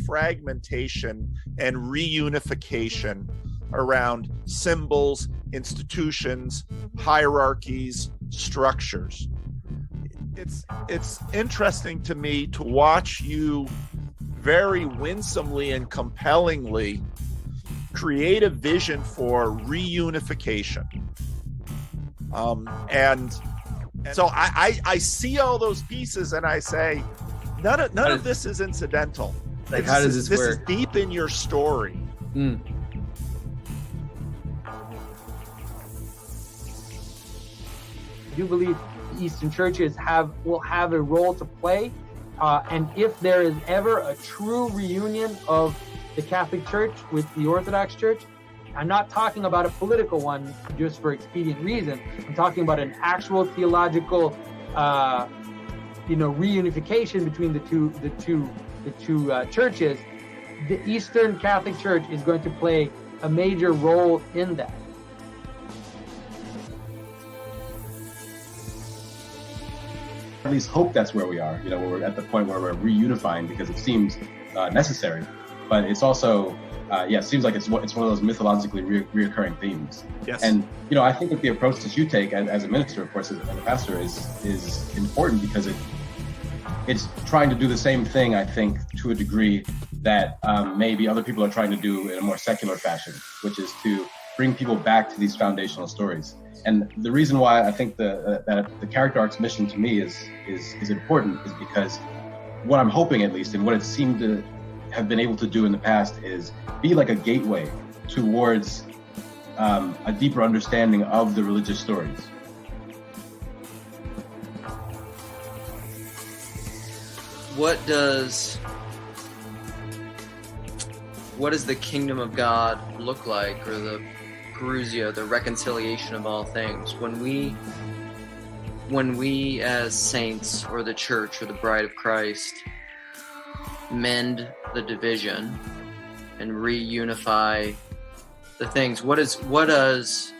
Fragmentation and reunification around symbols, institutions, hierarchies, structures. It's interesting to me to watch you very winsomely and compellingly create a vision for reunification. And so I see all those pieces and I say, none of this is incidental. Like, how does this work? This is deep in your story. Mm. I do believe Eastern churches will have a role to play, and if there is ever a true reunion of the Catholic Church with the Orthodox Church, I'm not talking about a political one just for expedient reason. I'm talking about an actual theological, reunification between the two churches. The Eastern Catholic Church is going to play a major role in that. At least hope that's where we are. We're at the point where we're reunifying because it seems necessary, but it's also, it seems like it's one of those mythologically reoccurring themes. Yes. And I think that the approach that you take as a minister, of course, and a pastor, is important because it's trying to do the same thing, I think, to a degree that maybe other people are trying to do in a more secular fashion, which is to bring people back to these foundational stories. And the reason why I think that the character arc's mission to me is important is because what I'm hoping, at least, and what it seemed to have been able to do in the past, is be like a gateway towards a deeper understanding of the religious stories. What does the kingdom of God look like, or the parousia, the reconciliation of all things, when we as saints or the church or the bride of Christ mend the division and reunify the things? What does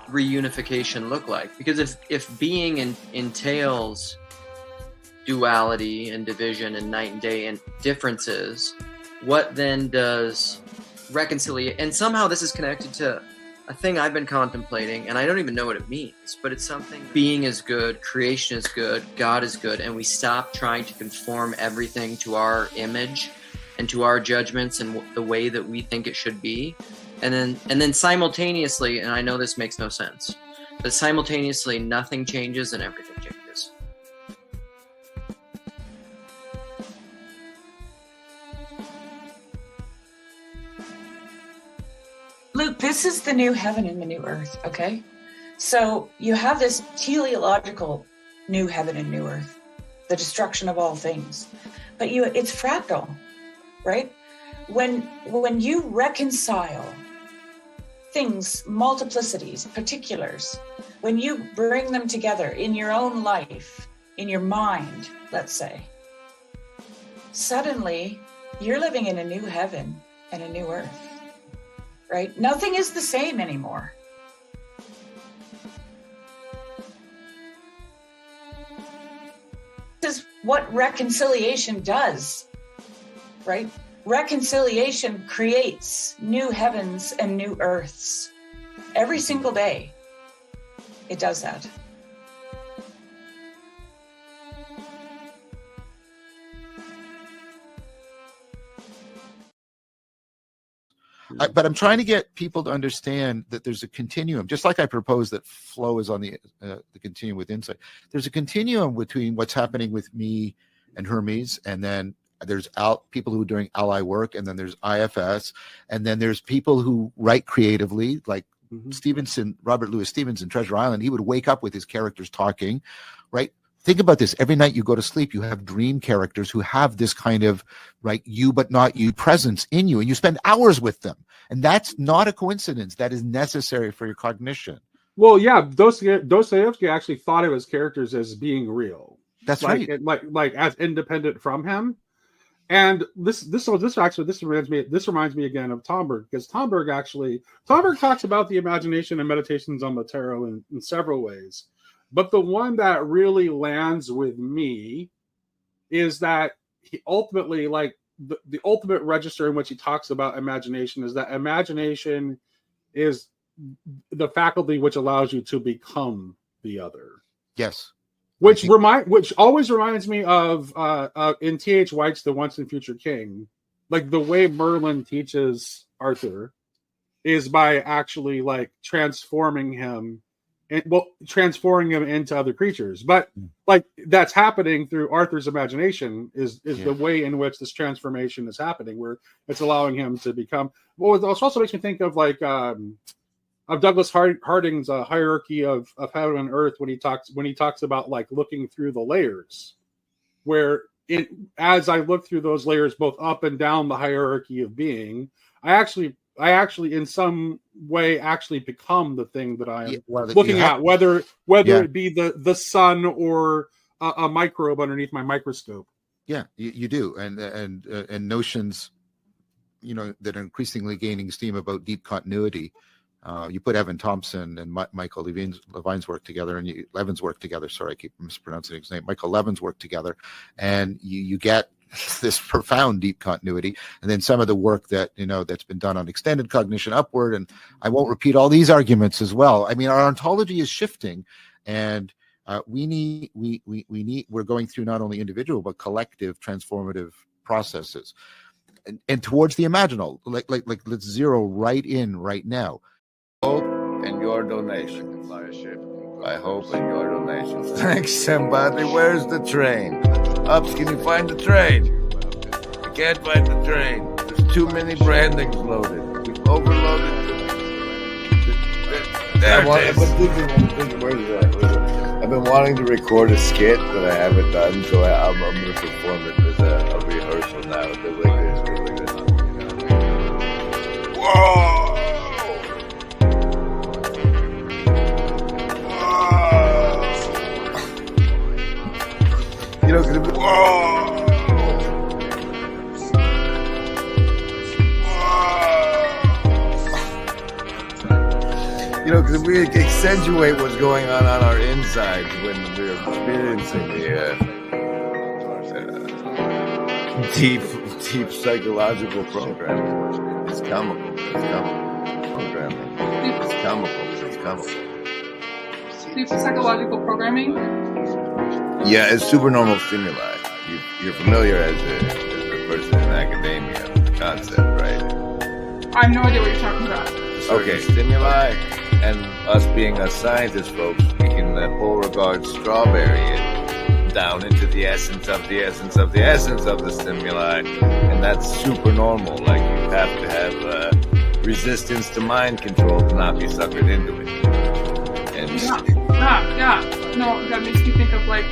reunification look like? Because if being entails duality and division and night and day and differences, what then does reconciliate? And somehow this is connected to a thing I've been contemplating, and I don't even know what it means, but it's something. Being is good, creation is good, God is good, and we stop trying to conform everything to our image and to our judgments and the way that we think it should be. And then simultaneously, and I know this makes no sense, but simultaneously nothing changes and everything changes. Luke, this is the new heaven and the new earth, okay? So you have this teleological new heaven and new earth, the destruction of all things, but it's fractal, right? When you reconcile things, multiplicities, particulars, when you bring them together in your own life, in your mind, let's say, suddenly you're living in a new heaven and a new earth, right? Nothing is the same anymore. This is what reconciliation does, right? Reconciliation creates new heavens and new earths. Every single day, it does that. But I'm trying to get people to understand that there's a continuum, just like I proposed that flow is on the continuum with insight. There's a continuum between what's happening with me and Hermes, and then there's people who are doing ally work, and then there's IFS, and then there's people who write creatively, like Stevenson, Robert Louis Stevenson, Treasure Island. He would wake up with his characters talking, right? Think about this. Every night you go to sleep, you have dream characters who have this kind of, right, you but not you presence in you, and you spend hours with them. And that's not a coincidence. That is necessary for your cognition. Well, yeah, Dostoevsky actually thought of his characters as being real. That's like, right. Like as independent from him. And this reminds me again of Tomberg, because Tomberg talks about the imagination and meditations on the tarot in several ways. But the one that really lands with me is that he ultimately, like the ultimate register in which he talks about imagination is that imagination is the faculty which allows you to become the other. Yes. Which always reminds me of in T.H. White's The Once and Future King, like the way Merlin teaches Arthur is by actually like transforming him into other creatures. But like that's happening through Arthur's imagination is the way in which this transformation is happening, where it's allowing him to become. Well, it also makes me think of like of Douglas Harding's hierarchy of heaven and earth when he talks about like looking through the layers, where as I look through those layers both up and down the hierarchy of being, I actually in some way actually become the thing that I am looking at, whether it be the sun or a microbe underneath my microscope. Yeah, you do, and notions, that are increasingly gaining steam about deep continuity. You put Evan Thompson and Michael Levine's work together, and Levin's work together. Sorry, I keep mispronouncing his name. Michael Levin's work together, and you get this profound deep continuity. And then some of the work that that's been done on extended cognition upward. And I won't repeat all these arguments as well. I mean, our ontology is shifting, and we're going through not only individual but collective transformative processes, and towards the imaginal. Like let's zero right in right now. Hope and your donation. I hope and your donation. Thanks, somebody. Where's the train? Ups, can you find the train? I can't find the train. There's too many brandings loaded. We've overloaded. I've been wanting to record a skit, but I haven't done, so I'm going to perform it as a rehearsal now. It goes like this. Whoa! Because we accentuate what's going on our insides when we're experiencing the deep psychological programming. It's comical. Programming. It's comical. Deep psychological programming? Yeah, it's supernormal stimuli. You're familiar as a person in academia with the concept, right? I have no idea what you're talking about. Okay, stimuli, and us being us scientists, folks, we can Beauregard strawberry it down into the essence of the essence of the essence of the stimuli, and that's super normal. Like you have to have resistance to mind control to not be suckered into it. And yeah. No, that makes me think of like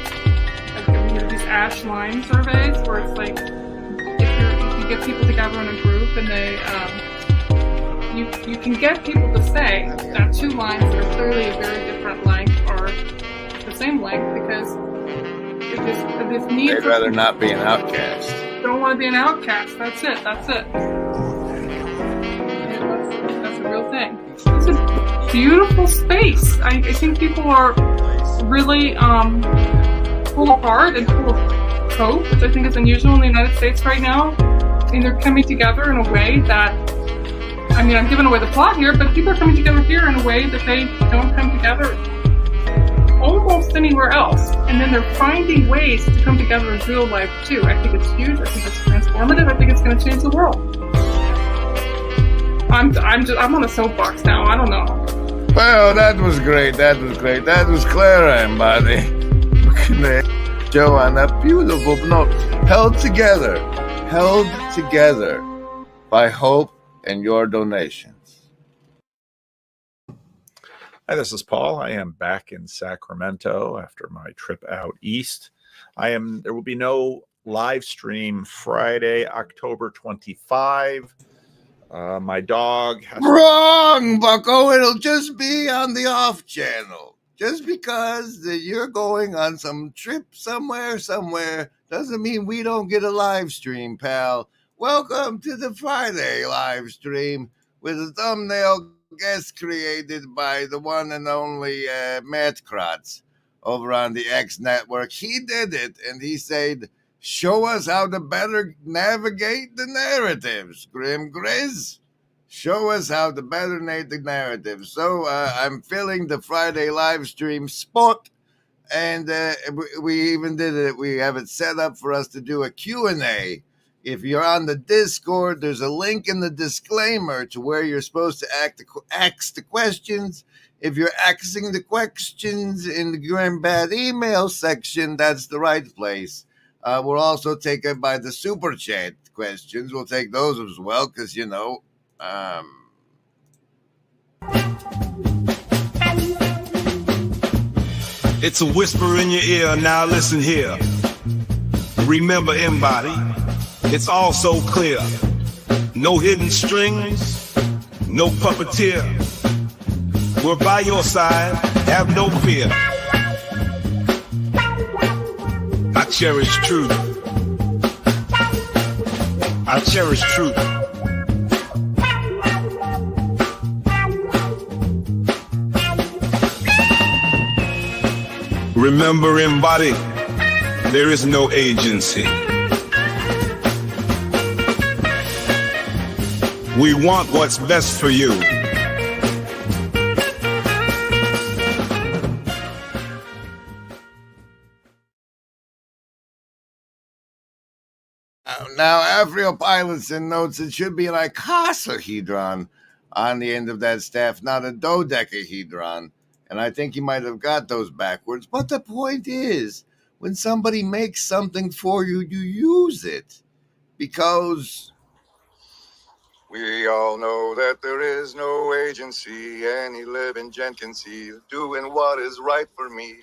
these ash line surveys where it's like if you get people together in a group and they you can get people to say that two lines that are clearly a very different length are the same length because this need They'd for rather people not be an outcast. don't want to be an outcast. That's it. That's a real thing. It's a beautiful space. I think people are really full of heart and full of hope, which I think is unusual in the United States right now. And they're coming together in a way that, I mean, I'm giving away the plot here, but people are coming together here in a way that they don't come together almost anywhere else. And then they're finding ways to come together in real life too. I think it's huge. I think it's transformative. I think it's going to change the world. I'm on a soapbox now. I don't know. Well, that was great. That was Clara and Buddy. Joe on that beautiful note. Held together by hope and your donations. Hi, this is Paul. I am back in Sacramento after my trip out east. There will be no live stream Friday, October 25. My dog has Wrong, Bucko. It'll just be on the off channel. Just because you're going on some trip somewhere doesn't mean we don't get a live stream, pal. Welcome to the Friday live stream with a thumbnail guest created by the one and only Matt Kratz over on the X Network. He did it, and he said, show us how to better navigate the narratives, Grim Grizz. Show us how to better navigate the narrative. So I'm filling the Friday live stream spot, and we even did it. We have it set up for us to do a Q&A. If you're on the Discord, there's a link in the disclaimer to where you're supposed to ask the questions. If you're asking the questions in the Grim Bad email section, that's the right place. We'll also take it by the Super Chat questions. We'll take those as well, because, you know, it's a whisper in your ear, now listen here. Remember, Embody, it's all so clear. No hidden strings, no puppeteer. We're by your side, have no fear. I cherish truth. I cherish truth. Remember, Embody, there is no agency. We want what's best for you. Now, Afriel Pilotson notes it should be an icosahedron on the end of that staff, not a dodecahedron. And I think you might have got those backwards. But the point is, when somebody makes something for you, you use it. Because we all know that there is no agency. Any living gent can see doing what is right for me.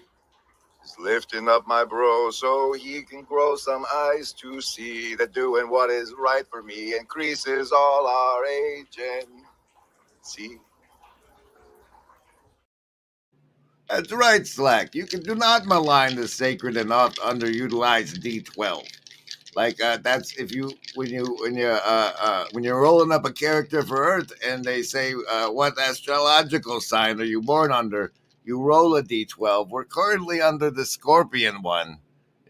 Just lifting up my bro so he can grow some eyes to see that doing what is right for me increases all our agency. That's right, Slack. You do not malign the sacred and oft underutilized D12. Like that's if you when you're rolling up a character for Earth and they say what astrological sign are you born under, you roll a D12. We're currently under the Scorpion one,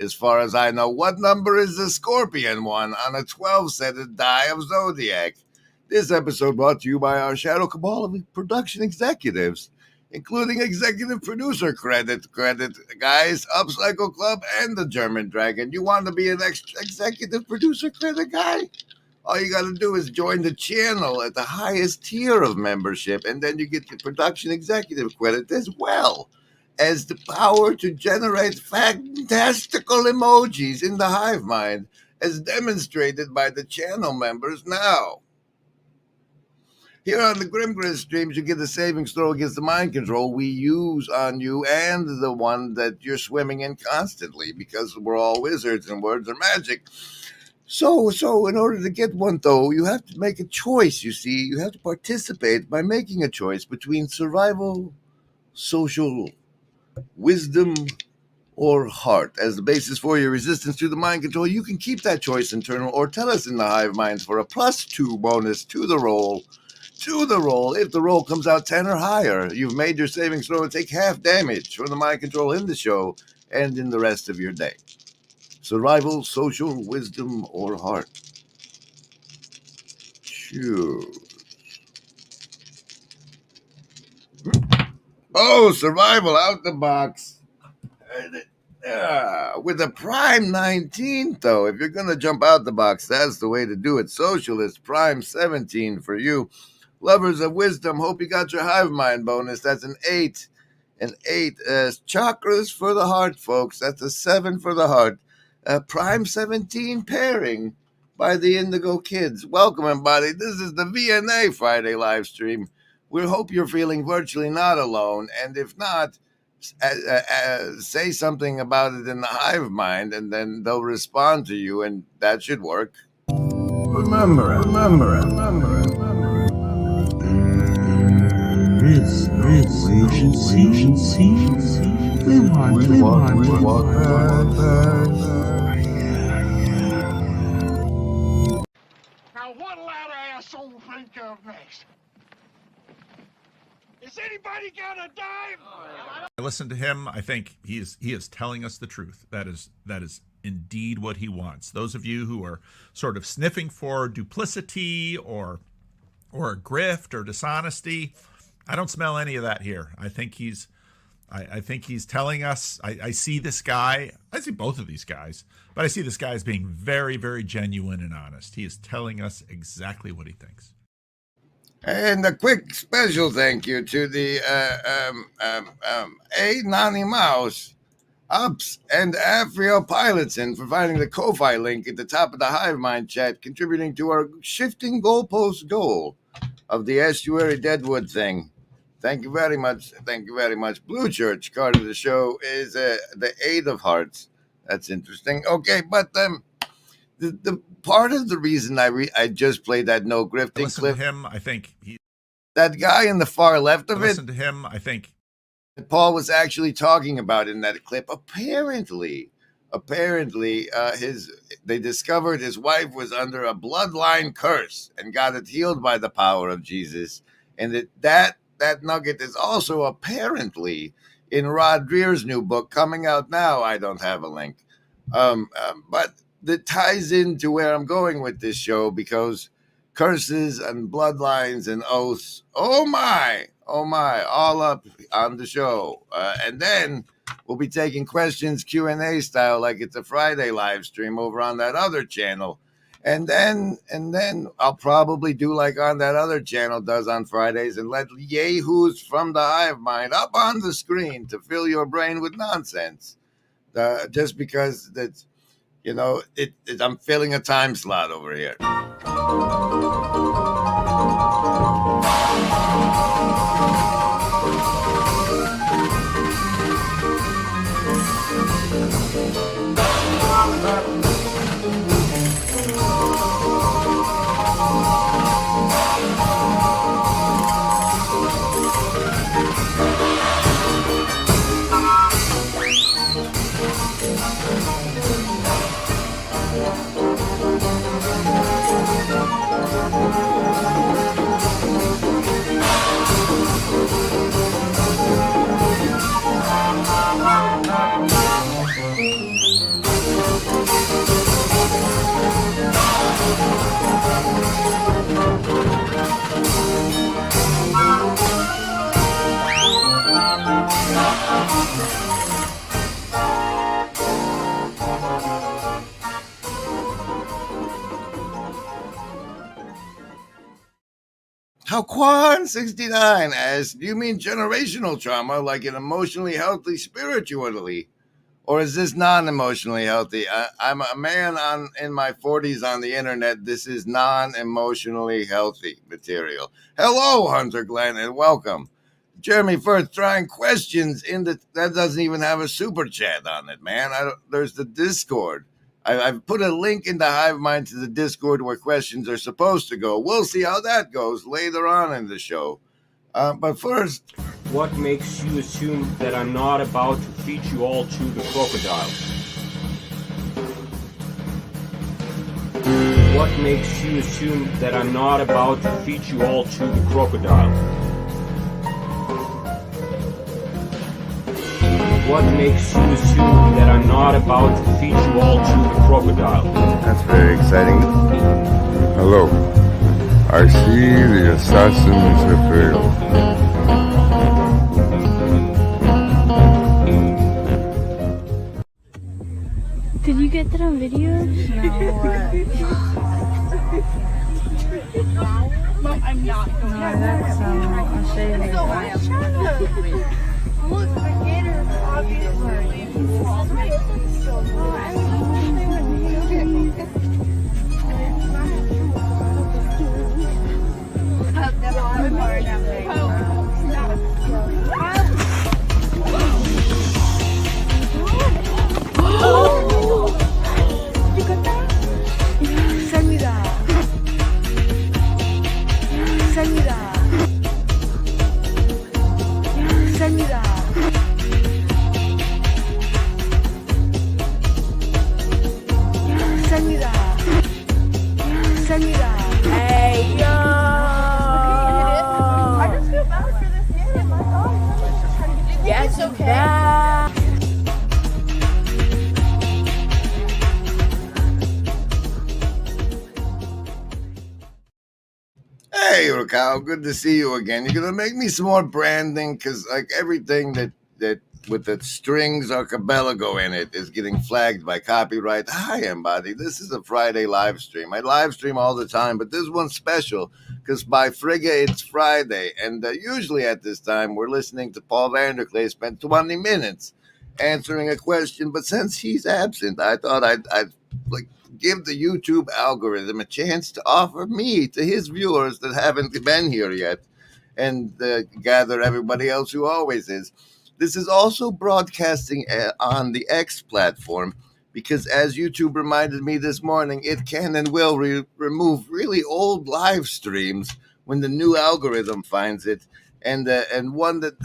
as far as I know. What number is the Scorpion one on a 12-sided die of Zodiac? This episode brought to you by our Shadow Cabal of production executives, including executive producer credit, guys, Upcycle Club, and the German Dragon. You want to be an executive producer credit guy? All you got to do is join the channel at the highest tier of membership, and then you get the production executive credit as well as the power to generate fantastical emojis in the HiveMind, as demonstrated by the channel members now. Here on the Grim Grizz streams, you get a savings throw against the mind control we use on you and the one that you're swimming in constantly, because we're all wizards and words are magic. So in order to get one, though, you have to make a choice, you see. You have to participate by making a choice between survival, social, wisdom, or heart as the basis for your resistance to the mind control. You can keep that choice internal or tell us in the hive minds for a +2 bonus to the roll. If the roll comes out 10 or higher, you've made your savings throw and take half damage from the mind control in the show and in the rest of your day. Survival, social, wisdom, or heart. Choose. Oh, survival out the box. With a prime 19, though. If you're going to jump out the box, that's the way to do it. Socialist, prime 17 for you. Lovers of wisdom, hope you got your hive mind bonus. That's an 8. An 8. Chakras for the heart, folks. That's a 7 for the heart. Prime 17 pairing by the Indigo Kids. Welcome, everybody. This is the Vna Friday Livestream. We hope you're feeling virtually not alone. And if not, say something about it in the hive mind, and then they'll respond to you, and that should work. Remember it. There's no agency. We want Now what'll that asshole think of next? Is anybody got a dime? I listen to him. I think he is telling us the truth. That is indeed what he wants. Those of you who are sort of sniffing for duplicity or grift or dishonesty, I don't smell any of that here. I think he's telling us. I see this guy. I see both of these guys, but I see this guy as being very, very genuine and honest. He is telling us exactly what he thinks. And a quick special thank you to the A. Nani Mouse, Ups, and Afrio Pilotson for finding the Ko-Fi link at the top of the Hive Mind chat, contributing to our shifting goalpost goal of the Estuary Deadwood thing. Thank you very much. Blue Church card of the show is the 8 of Hearts. That's interesting. Okay, but the part of the reason I just played that no grifting clip. To him, I think that guy in the far left of it. Listen to him, I think. Paul was actually talking about in that clip. Apparently, they discovered his wife was under a bloodline curse and got it healed by the power of Jesus, and that nugget is also apparently in Rod Dreer's new book coming out now. I don't have a link, but that ties into where I'm going with this show, because curses and bloodlines and oaths, oh my, all up on the show. And then we'll be taking questions Q&A style like it's a Friday live stream over on that other channel. And then I'll probably do like on that other channel does on Fridays and let yahoos from the hive mind up on the screen to fill your brain with nonsense. Just because that's, I'm filling a time slot over here. How Quan69 asks, do you mean generational trauma, like an emotionally healthy spiritually? Or is this non-emotionally healthy? I'm a man in my 40s on the internet. This is non-emotionally healthy material. Hello, Hunter Glenn, and welcome. Jeremy Firth trying questions that doesn't even have a super chat on it, man. There's the Discord. I've put a link in the HiveMind to the Discord where questions are supposed to go. We'll see how that goes later on in the show. But first, what makes you assume that I'm not about to feed you all to the crocodile? What makes you assume that I'm not about to feed you all to the crocodile? What makes you assume that I'm not about to feed you all to the crocodile? That's very exciting. Hello. I see the assassins have failed. Did you get that on video? No, I'm not going to. No, that's I'll show you later. Look, the gator is obviously. Hey, Rascal, good to see you again. You're gonna make me some more branding, because like everything that with the strings or CABAL in it is getting flagged by copyright. Hi, everybody. This is a Friday live stream. I live stream all the time, but this one's special because by Frigga it's Friday, and usually at this time we're listening to Paul Vanderklay spend 20 minutes answering a question. But since he's absent, I thought I'd like give the YouTube algorithm a chance to offer me to his viewers that haven't been here yet, and gather everybody else who always is. This is also broadcasting on the X platform because, as YouTube reminded me this morning, it can and will remove really old live streams when the new algorithm finds it. And one that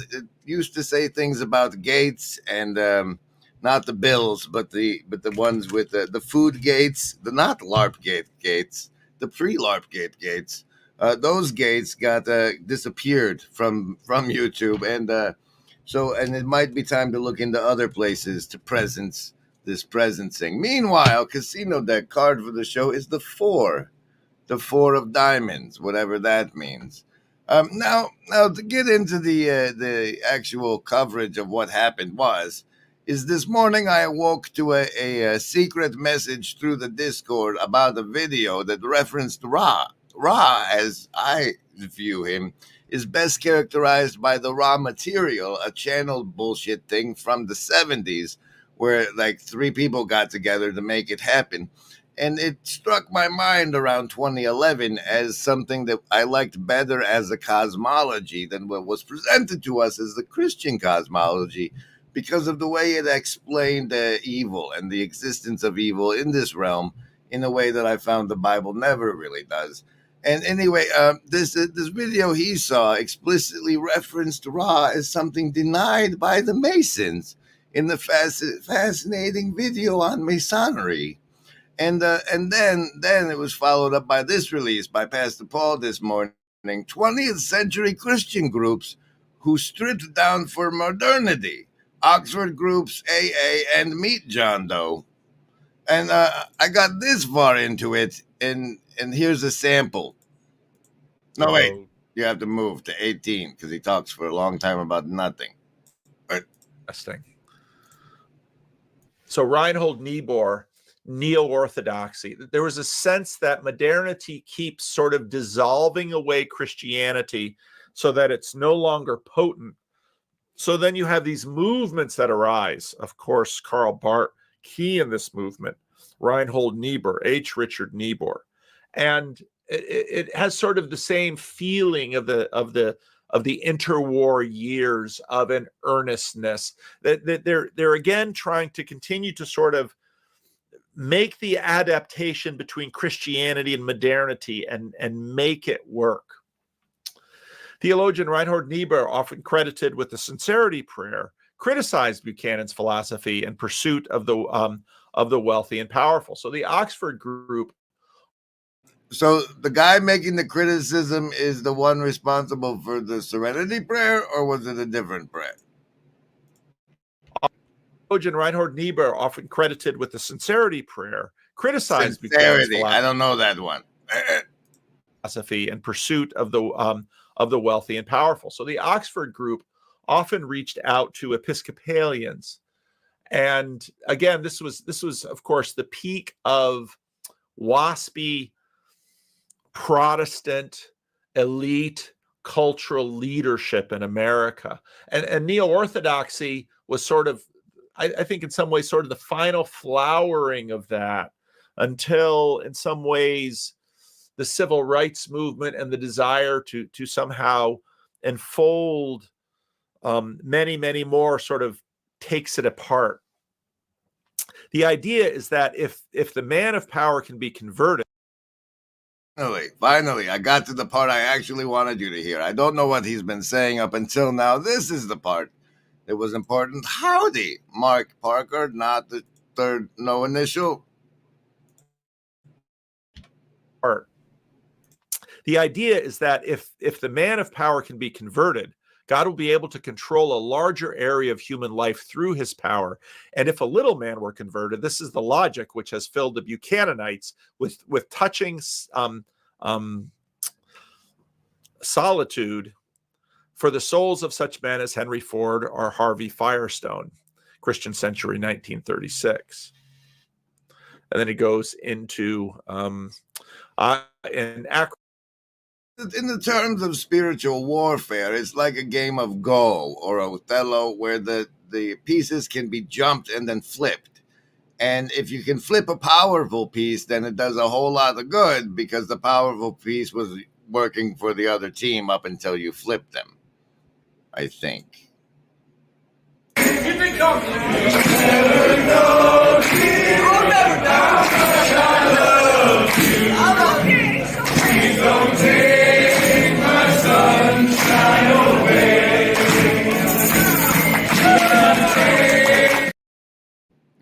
used to say things about gates and not the bills, but the ones with the food gates, the not LARP gates, the pre-LARP gates. Those gates got disappeared from YouTube, and it might be time to look into other places to presence this presencing. Meanwhile, casino deck card for the show is the 4 of diamonds, whatever that means. Now to get into the actual coverage of what happened is this morning I awoke to a secret message through the Discord about a video that referenced Ra. Ra, as I view him, is best characterized by the Raw Material, a channel bullshit thing from the 70s where like 3 people got together to make it happen. And it struck my mind around 2011 as something that I liked better as a cosmology than what was presented to us as the Christian cosmology, because of the way it explained evil and the existence of evil in this realm in a way that I found the Bible never really does. And anyway, this video he saw explicitly referenced Ra as something denied by the Masons in the fascinating video on Masonry. And then it was followed up by this release by Pastor Paul this morning, 20th century Christian groups who stripped down for modernity, Oxford groups, AA, and Meet John Doe. And I got this far into it, and here's a sample. No, wait, you have to move to 18 because he talks for a long time about nothing. Interesting. So Reinhold Niebuhr, neo-orthodoxy. There was a sense that modernity keeps sort of dissolving away Christianity so that it's no longer potent. So then you have these movements that arise. Of course, Karl Barth, key in this movement, Reinhold Niebuhr, H. Richard Niebuhr. And it has sort of the same feeling of the interwar years of an earnestness that they're again trying to continue to sort of make the adaptation between Christianity and modernity and make it work. Theologian Reinhold Niebuhr, often credited with the sincerity prayer, criticized Buchanan's philosophy and pursuit of the wealthy and powerful. So the Oxford group. So the guy making the criticism is the one responsible for the Serenity Prayer, or was it a different prayer? Theologian Reinhold Niebuhr, often credited with the sincerity prayer, criticized Sincerity. Buchanan's I don't know that one. philosophy and pursuit of the wealthy and powerful. So the Oxford group often reached out to Episcopalians, and again, this was of course the peak of waspy Protestant elite cultural leadership in America, and neo-orthodoxy was sort of, I think in some ways, sort of the final flowering of that, until in some ways the civil rights movement and the desire to somehow enfold many more sort of takes it apart. The idea is that if the man of power can be converted. Finally, I got to the part I actually wanted you to hear. I don't know what he's been saying up until now. This is the part that was important. Howdy, Mark Parker, not the third no initial. Part. The idea is that if the man of power can be converted, God will be able to control a larger area of human life through his power. And if a little man were converted, this is the logic which has filled the Buchananites with touching solitude for the souls of such men as Henry Ford or Harvey Firestone, Christian Century, 1936. And then it goes into in the terms of spiritual warfare, it's like a game of Go or Othello, where the pieces can be jumped and then flipped. And if you can flip a powerful piece, then it does a whole lot of good, because the powerful piece was working for the other team up until you flipped them, I think.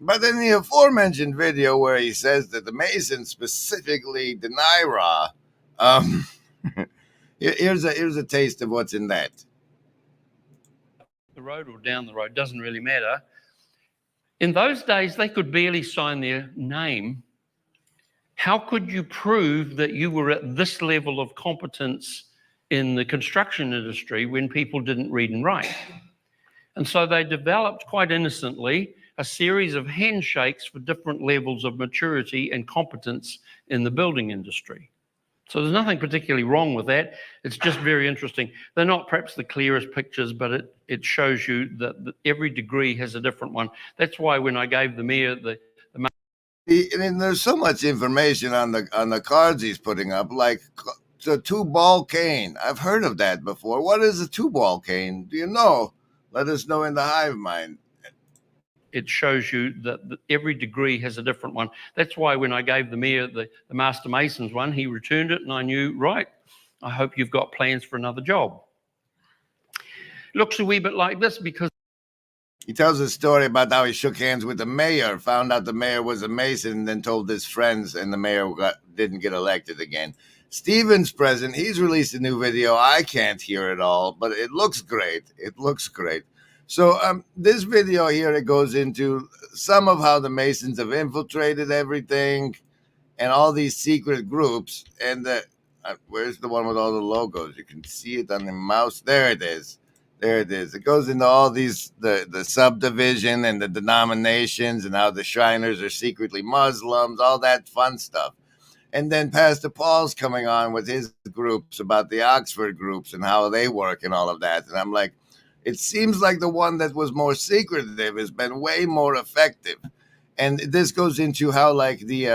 But in the aforementioned video where he says that the Masons specifically deny Ra, here's a taste of what's in that. The road or down the road, doesn't really matter. In those days, they could barely sign their name. How could you prove that you were at this level of competence in the construction industry when people didn't read and write? And so they developed, quite innocently, a series of handshakes for different levels of maturity and competence in the building industry. So there's nothing particularly wrong with that. It's just very interesting. They're not perhaps the clearest pictures, but it shows you that every degree has a different one. That's why when I gave the mayor the and there's so much information on the cards he's putting up, like the 2-ball cane. I've heard of that before. What is a 2-ball cane? Do you know? Let us know in the hive mind. It shows you that every degree has a different one. That's why when I gave the mayor the Master Masons one, he returned it, and I knew, right, I hope you've got plans for another job. Looks a wee bit like this because he tells a story about how he shook hands with the mayor, found out the mayor was a Mason, and then told his friends, and the mayor didn't get elected again. Steven's present. He's released a new video. I can't hear it all, but it looks great. It looks great. So this video here, it goes into some of how the Masons have infiltrated everything and all these secret groups. And where's the one with all the logos? You can see it on the mouse. There it is. There it is. It goes into all these, the subdivision and the denominations and how the Shriners are secretly Muslims, all that fun stuff. And then Pastor Paul's coming on with his groups about the Oxford groups and how they work and all of that. And I'm like, it seems like the one that was more secretive has been way more effective. And this goes into how, like, the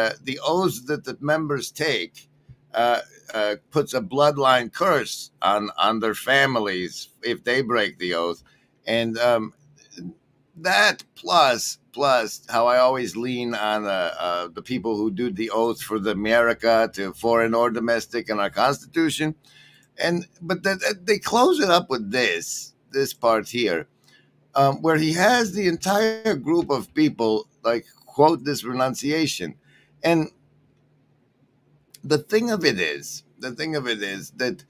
oaths that the members take puts a bloodline curse on their families if they break the oath. And that plus how I always lean on the people who do the oath for the America, to foreign or domestic, in our Constitution, but they close it up with this part here, where he has the entire group of people like quote this renunciation, and the thing of it is that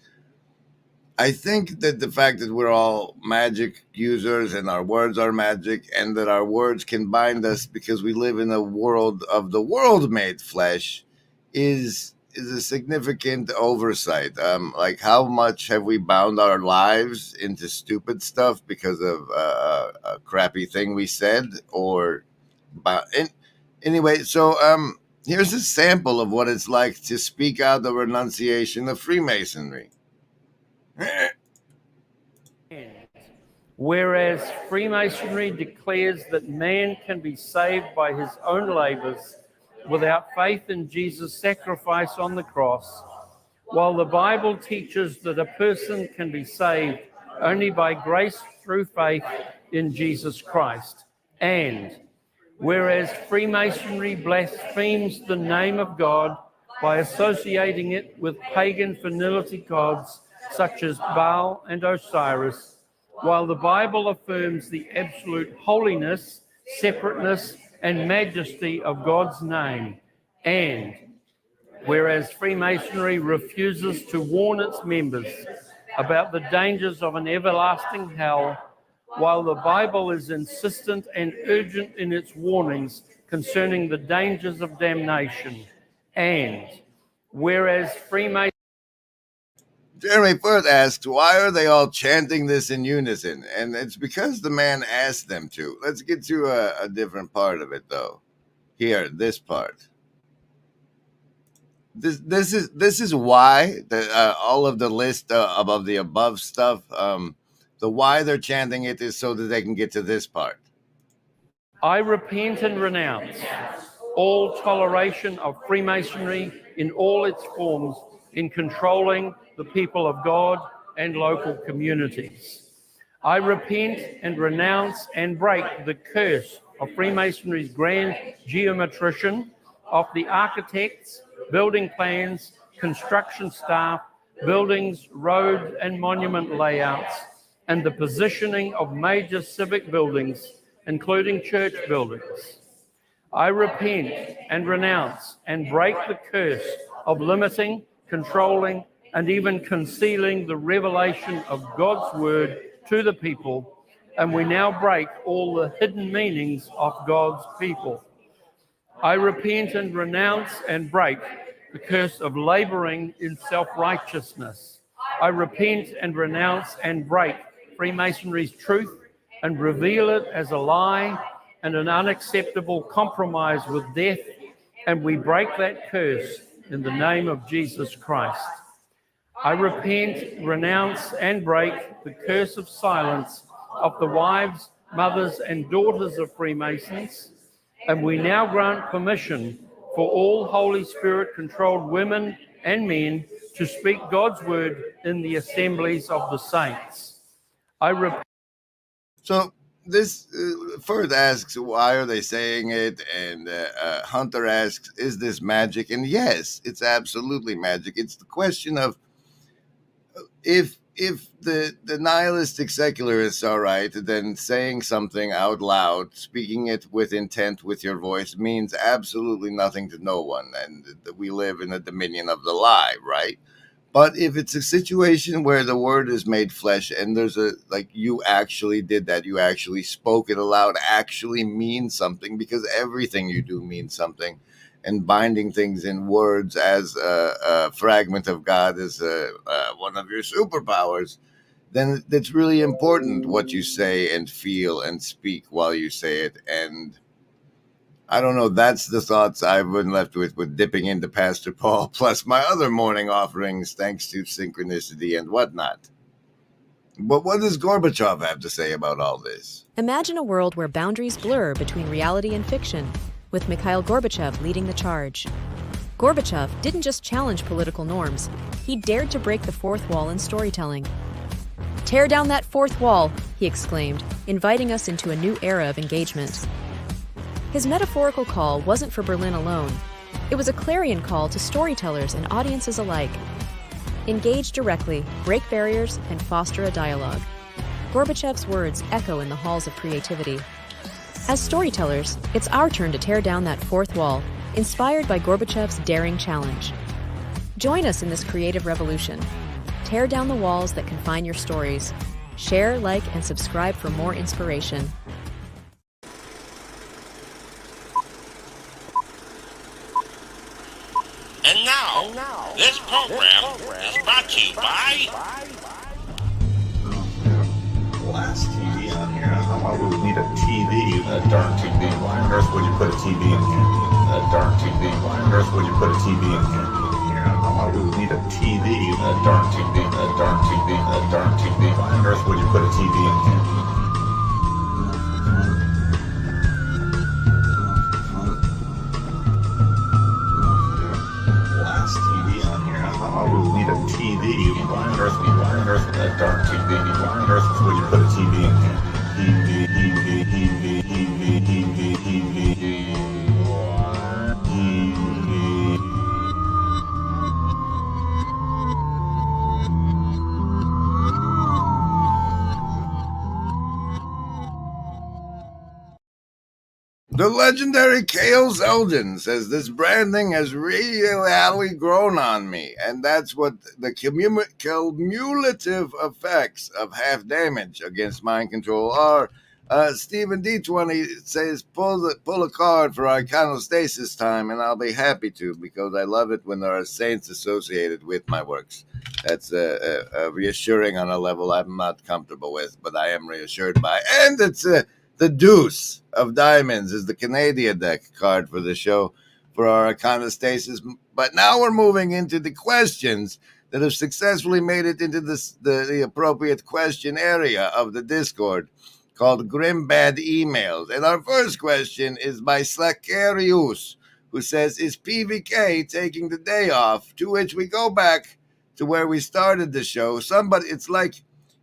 I think that the fact that we're all magic users and our words are magic, and that our words can bind us because we live in a world of the world made flesh, is a significant oversight. Like, how much have we bound our lives into stupid stuff because of a crappy thing we said? Anyway, so here's a sample of what it's like to speak out the renunciation of Freemasonry. Whereas Freemasonry declares that man can be saved by his own labors without faith in Jesus' sacrifice on the cross, while the Bible teaches that a person can be saved only by grace through faith in Jesus Christ. And whereas Freemasonry blasphemes the name of God by associating it with pagan fertility gods such as Baal and Osiris, while the Bible affirms the absolute holiness, separateness, and majesty of God's name. And whereas Freemasonry refuses to warn its members about the dangers of an everlasting hell, while the Bible is insistent and urgent in its warnings concerning the dangers of damnation. And whereas Freemasonry... Jeremy Firth asks, why are they all chanting this in unison? And it's because the man asked them to. Let's get to a different part of it, though. Here, this part. This is why all of the list above the above stuff, the why they're chanting it is so that they can get to this part. I repent and renounce all toleration of Freemasonry in all its forms in controlling the people of God and local communities. I repent and renounce and break the curse of Freemasonry's grand geometrician, of the architects, building plans, construction staff, buildings, roads and monument layouts, and the positioning of major civic buildings, including church buildings. I repent and renounce and break the curse of limiting, controlling, and even concealing the revelation of God's word to the people, and we now break all the hidden meanings of God's people. I repent and renounce and break the curse of laboring in self-righteousness. I repent and renounce and break Freemasonry's truth and reveal it as a lie and an unacceptable compromise with death, and we break that curse in the name of Jesus Christ. I repent, renounce, and break the curse of silence of the wives, mothers, and daughters of Freemasons, and we now grant permission for all Holy Spirit-controlled women and men to speak God's word in the assemblies of the saints. I repent. So this Firth asks, why are they saying it? And Hunter asks, is this magic? And yes, it's absolutely magic. It's the question of, if the nihilistic secularists are right, then saying something out loud, speaking it with intent with your voice, means absolutely nothing to no one, and we live in a dominion of the lie, right? But if it's a situation where the word is made flesh and there's you actually did that, you actually spoke it aloud, actually means something, because everything you do means something. And binding things in words as a fragment of God is one of your superpowers, then it's really important what you say and feel and speak while you say it. And I don't know, that's the thoughts I've been left with dipping into Pastor Paul, plus my other morning offerings, thanks to synchronicity and whatnot. But what does Gorbachev have to say about all this? Imagine a world where boundaries blur between reality and fiction, with Mikhail Gorbachev leading the charge. Gorbachev didn't just challenge political norms, he dared to break the fourth wall in storytelling. Tear down that fourth wall, he exclaimed, inviting us into a new era of engagement. His metaphorical call wasn't for Berlin alone. It was a clarion call to storytellers and audiences alike. Engage directly, break barriers, and foster a dialogue. Gorbachev's words echo in the halls of creativity. As storytellers, it's our turn to tear down that fourth wall, inspired by Gorbachev's daring challenge. Join us in this creative revolution. Tear down the walls that confine your stories. Share, like, and subscribe for more inspiration. And now, this program is brought to you by Glass TV on here. Why would we need a TV? A darn TV. Why on earth would you put a TV in here? A darn TV. Why on earth would you put a TV in here? Why would we need a TV? A darn TV. A darn TV. A darn TV. Why on earth would you put a TV in here? Glass TV on here. Why would we need a TV? Why on earth a darn TV? Why on earth would you put a TV in here? The legendary K.O. Zeldin says this branding has really grown on me, and that's what the cumulative effects of half damage against mind control are. Stephen D20 says pull a card for iconostasis time, and I'll be happy to, because I love it when there are saints associated with my works. That's reassuring on a level I'm not comfortable with, but I am reassured by. And it's the Deuce of Diamonds is the Canadian deck card for the show for our iconostasis. But now we're moving into the questions that have successfully made it into the appropriate question area of the Discord, called Grim Bad Emails. And our first question is by Slacarius, who says, is PVK taking the day off? To which we go back to where we started the show. It's like,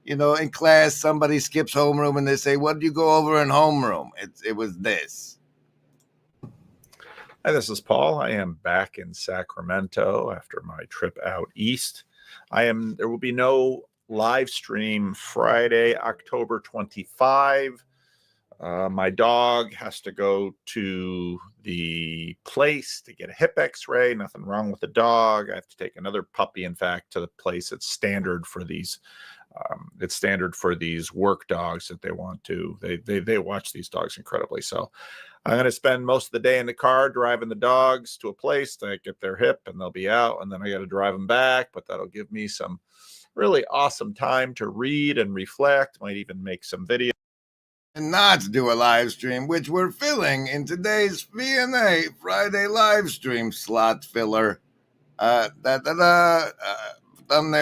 you know, in class, somebody skips homeroom and they say, what did you go over in homeroom? It was this. Hi, this is Paul. I am back in Sacramento after my trip out east. There will be no live stream Friday, October 25. My dog has to go to the place to get a hip x-ray. Nothing wrong with the dog. I have to take another puppy, in fact, to the place. It's standard for these work dogs that they want to. They watch these dogs incredibly. So I'm going to spend most of the day in the car driving the dogs to a place to get their hip, and they'll be out, and then I got to drive them back. But that'll give me some really awesome time to read and reflect. Might even make some videos. And not do a live stream, which we're filling in today's Vna Friday Livestream slot filler. Thumbnail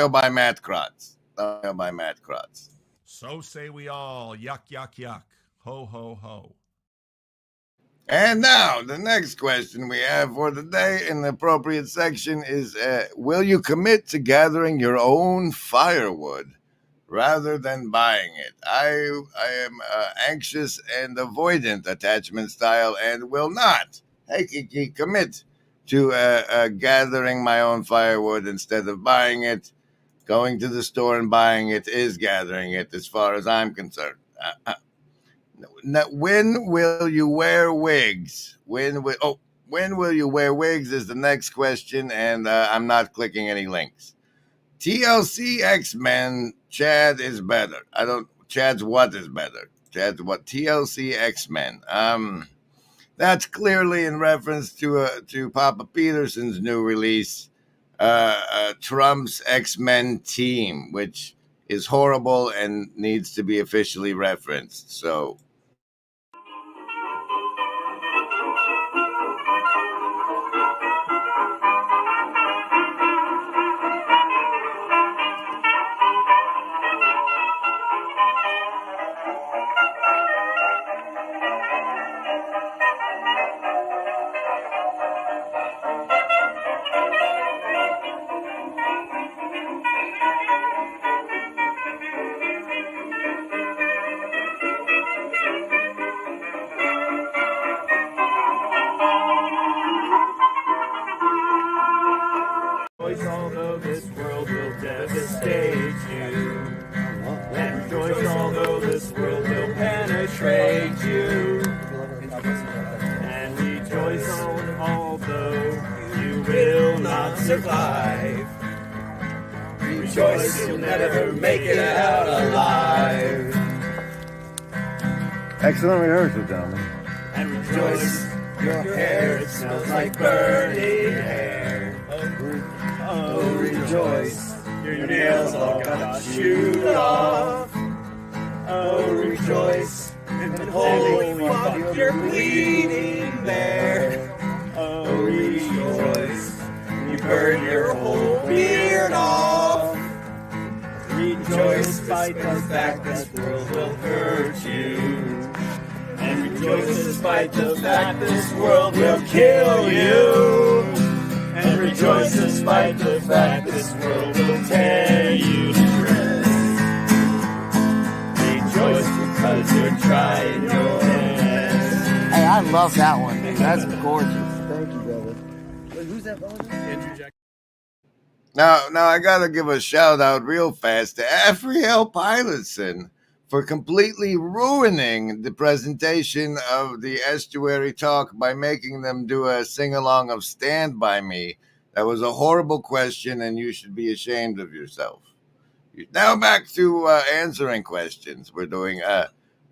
by Matt Krotz. Thumbnail by Matt Krotz. So say we all. Yuck, yuck, yuck. Ho, ho, ho. And now, the next question we have for the day in the appropriate section is, will you commit to gathering your own firewood rather than buying it? I am anxious and avoidant attachment style and will not commit to gathering my own firewood instead of buying it. Going to the store and buying it is gathering it as far as I'm concerned. When will you wear wigs? When will you wear wigs is the next question, and I'm not clicking any links. TLC X-Men, Chad is better. Chad's what is better? Chad's what? TLC X-Men. That's clearly in reference to Papa Peterson's new release, Trump's X-Men team, which is horrible and needs to be officially referenced. So. you. And rejoice although you will not survive. Rejoice, you'll never make it out alive. Excellent rehearsal, gentlemen. And rejoice, your hair, it smells like burning hair. Oh, rejoice, your nails all got chewed off. Oh, rejoice, and holy fuck, you're bleeding there. Oh, rejoice, you burn your whole beard off. Rejoice, despite the fact this world will hurt you. And rejoice, despite the fact this world will kill you. And rejoice, despite the fact this world will tear you to shreds. Rejoice because you're trying your best. Hey, I love that one. That's gorgeous. Thank you, brother. Wait, who's that brother? Andrew Jack. Now I gotta give a shout out real fast to Afriel Pilotson for completely ruining the presentation of the Estuary Talk by making them do a sing-along of Stand By Me. That was a horrible question, and you should be ashamed of yourself. Now back to answering questions. We're doing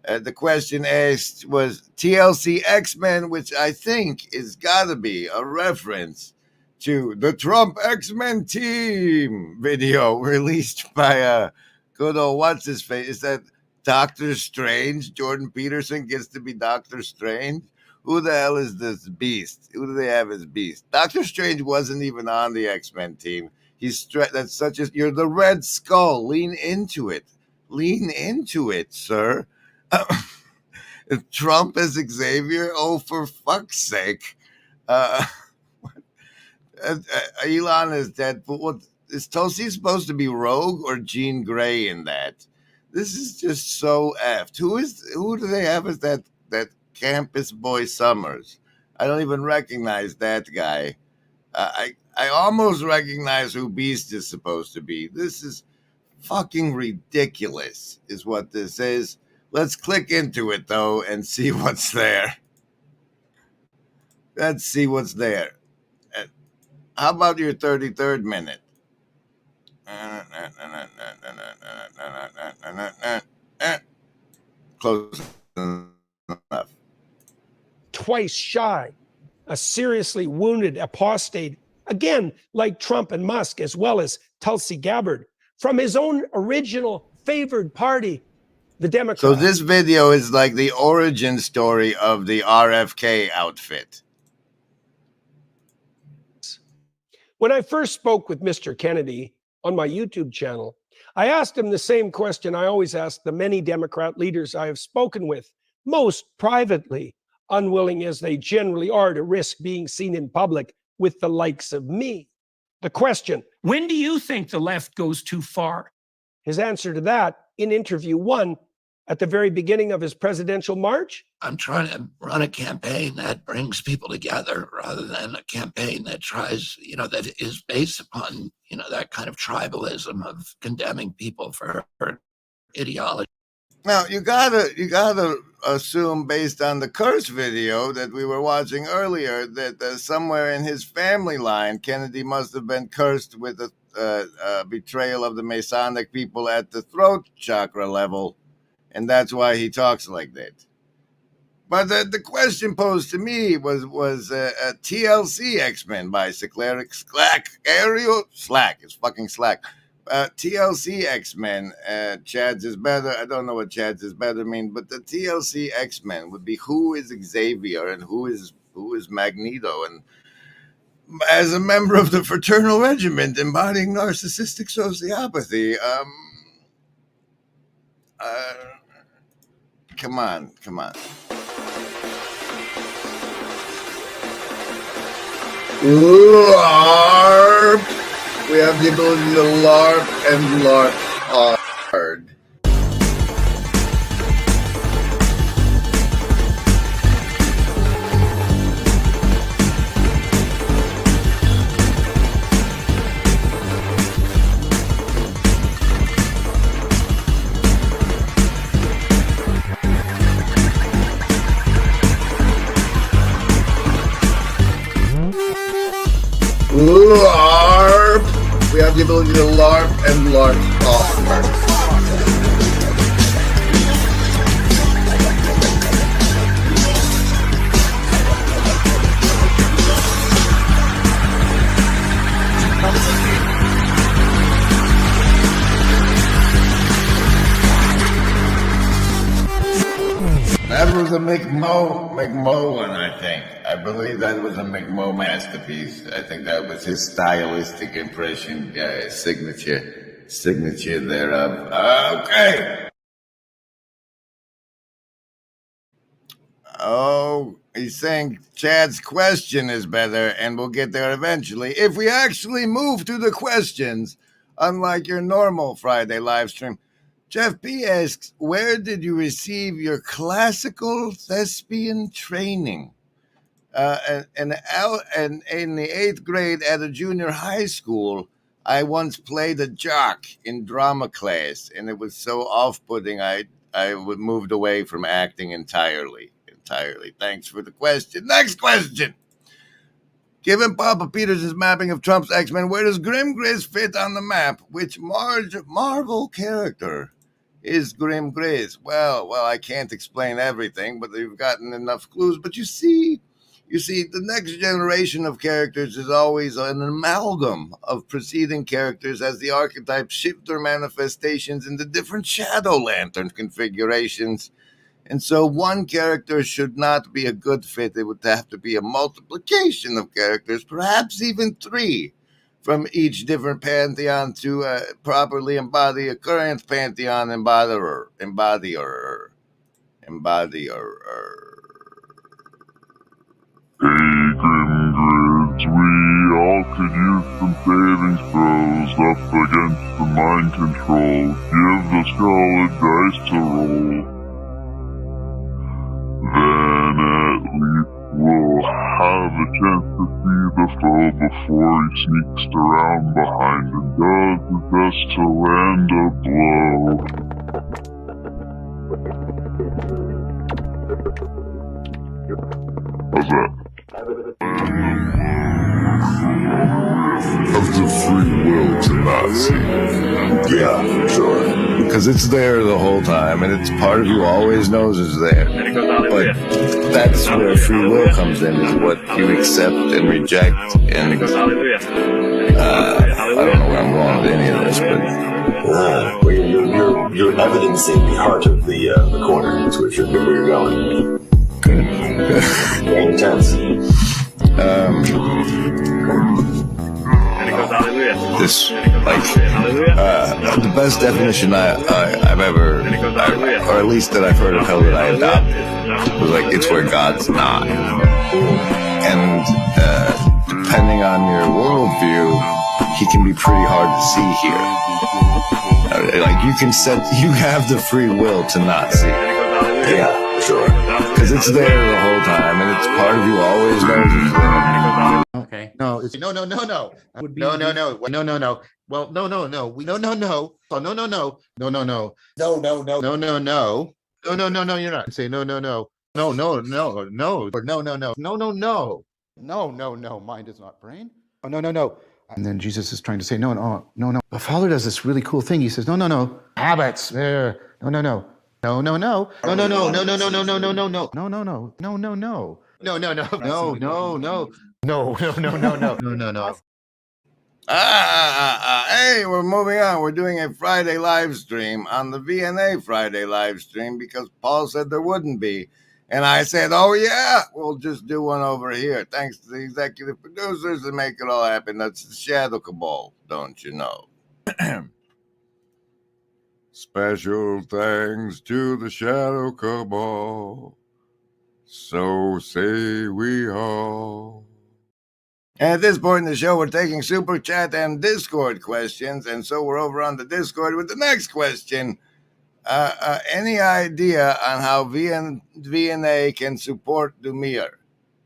the question asked was TLC X-Men, which I think is gotta be a reference to the Trump X-Men team video released by good old what's-his-face. Is that Doctor Strange? Jordan Peterson gets to be Doctor Strange? Who the hell is this Beast? Who do they have as Beast? Doctor Strange wasn't even on the X-Men team. That's such a... You're the Red Skull. Lean into it. Lean into it, sir. Trump as Xavier? Oh, for fuck's sake. Elon is dead. But what is Tulsi supposed to be Rogue or Jean Grey in that? This is just so effed. Who do they have as that campus boy Summers? I don't even recognize that guy. I almost recognize who Beast is supposed to be. This is fucking ridiculous, is what this is. Let's click into it though and see what's there. Let's see what's there. How about your 33rd minute? Close enough. Twice shy, a seriously wounded apostate, again, like Trump and Musk, as well as Tulsi Gabbard, from his own original favored party, the Democrats. So this video is like the origin story of the RFK outfit. When I first spoke with Mr. Kennedy on my YouTube channel, I asked him the same question I always ask the many Democrat leaders I have spoken with, most privately, unwilling as they generally are to risk being seen in public with the likes of me. The question, when do you think the left goes too far? His answer to that, in interview 1, at the very beginning of his presidential march? I'm trying to run a campaign that brings people together rather than a campaign that tries, that is based upon, that kind of tribalism of condemning people for ideology. Now, you gotta assume, based on the curse video that we were watching earlier, that somewhere in his family line, Kennedy must have been cursed with a betrayal of the Masonic people at the throat chakra level, and that's why he talks like that. But the question posed to me was a TLC X-Men by Slack. It's fucking Slack. TLC X-Men, Chads is better. I don't know what Chads is better mean, but the TLC X-Men would be who is Xavier and who is Magneto. And as a member of the fraternal regiment embodying narcissistic sociopathy, come on. LARP! We have the ability to LARP and LARP hard. LARP. We have the ability to LARP and LARP offer. That was a McMo one, I think. I believe that was a McMo masterpiece. I think that was his stylistic impression, signature thereof. Okay. Oh, he's saying Chad's question is better, and we'll get there eventually. If we actually move to the questions, unlike your normal Friday live stream. Jeff P. asks, where did you receive your classical thespian training? And in the 8th grade at a junior high school, I once played a jock in drama class, and it was so off-putting I moved away from acting entirely. Thanks for the question. Next question. Given Papa Peters' mapping of Trump's X-Men, where does Grim Grizz fit on the map? Which Marvel character is Grim Grizz? Well, I can't explain everything, but you've gotten enough clues. But you see, the next generation of characters is always an amalgam of preceding characters as the archetypes shift their manifestations into different Shadow Lantern configurations. And so one character should not be a good fit. It would have to be a multiplication of characters, perhaps even 3, from each different pantheon to properly embody a current pantheon embodier. Hey, Grim Grids, we all could use some savings throws up against the mind control. Give the skull a dice to roll. Then at least we'll have a chance to see the foe before he sneaks around behind and does his best to land a blow. How's that? Of the free will to not see. Yeah, sure. Because it's there the whole time, and it's part of you always knows it's there. But that's where free will comes in, is what you accept and reject. And I don't know where I'm going with any of this, but you're evidencing the heart of the corner. That's where you're going. Good. Very intense. The best definition I've ever, or at least that I've heard of hell that I adopted, was like, it's where God's not. And depending on your worldview, he can be pretty hard to see here. Like you have the free will to not see. Yeah, sure. Because it's there the whole time, and it's part of you always knows it's there. Okay. No, it's no. No. Well, no. Well, no. We no. Oh, no. No. You're not. Say no. No. Or no. Mind is not brain. Oh, no. And then Jesus is trying to say no. The Father does this really cool thing. He says no. Habits. There. No. No. Hey, we're moving on. We're doing a Friday live stream on the VNA Friday live stream because Paul said there wouldn't be. And I said, oh, yeah, we'll just do one over here. Thanks to the executive producers that make it all happen. That's the Shadow Cabal, don't you know? Special thanks to the Shadow Cabal. So say we all. And at this point in the show, we're taking Super Chat and Discord questions. And so we're over on the Discord with the next question. Any idea on how VNA can support Dumir?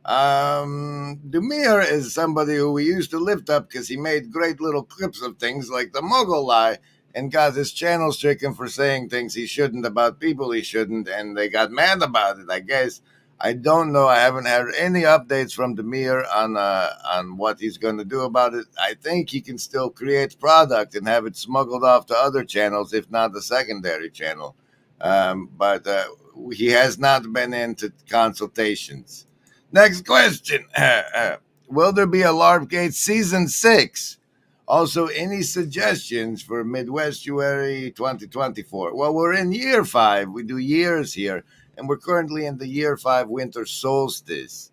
Dumir is somebody who we used to lift up because he made great little clips of things like the Muggle lie and got his channel stricken for saying things he shouldn't about people he shouldn't, and they got mad about it, I guess. I don't know. I haven't had any updates from Demir on what he's going to do about it. I think he can still create product and have it smuggled off to other channels, if not the secondary channel. But he has not been into consultations. Next question. Will there be a LARPgate Season 6? Also, any suggestions for Midwestuary 2024? Well, we're in year 5. We do years here. And we're currently in the year 5 winter solstice,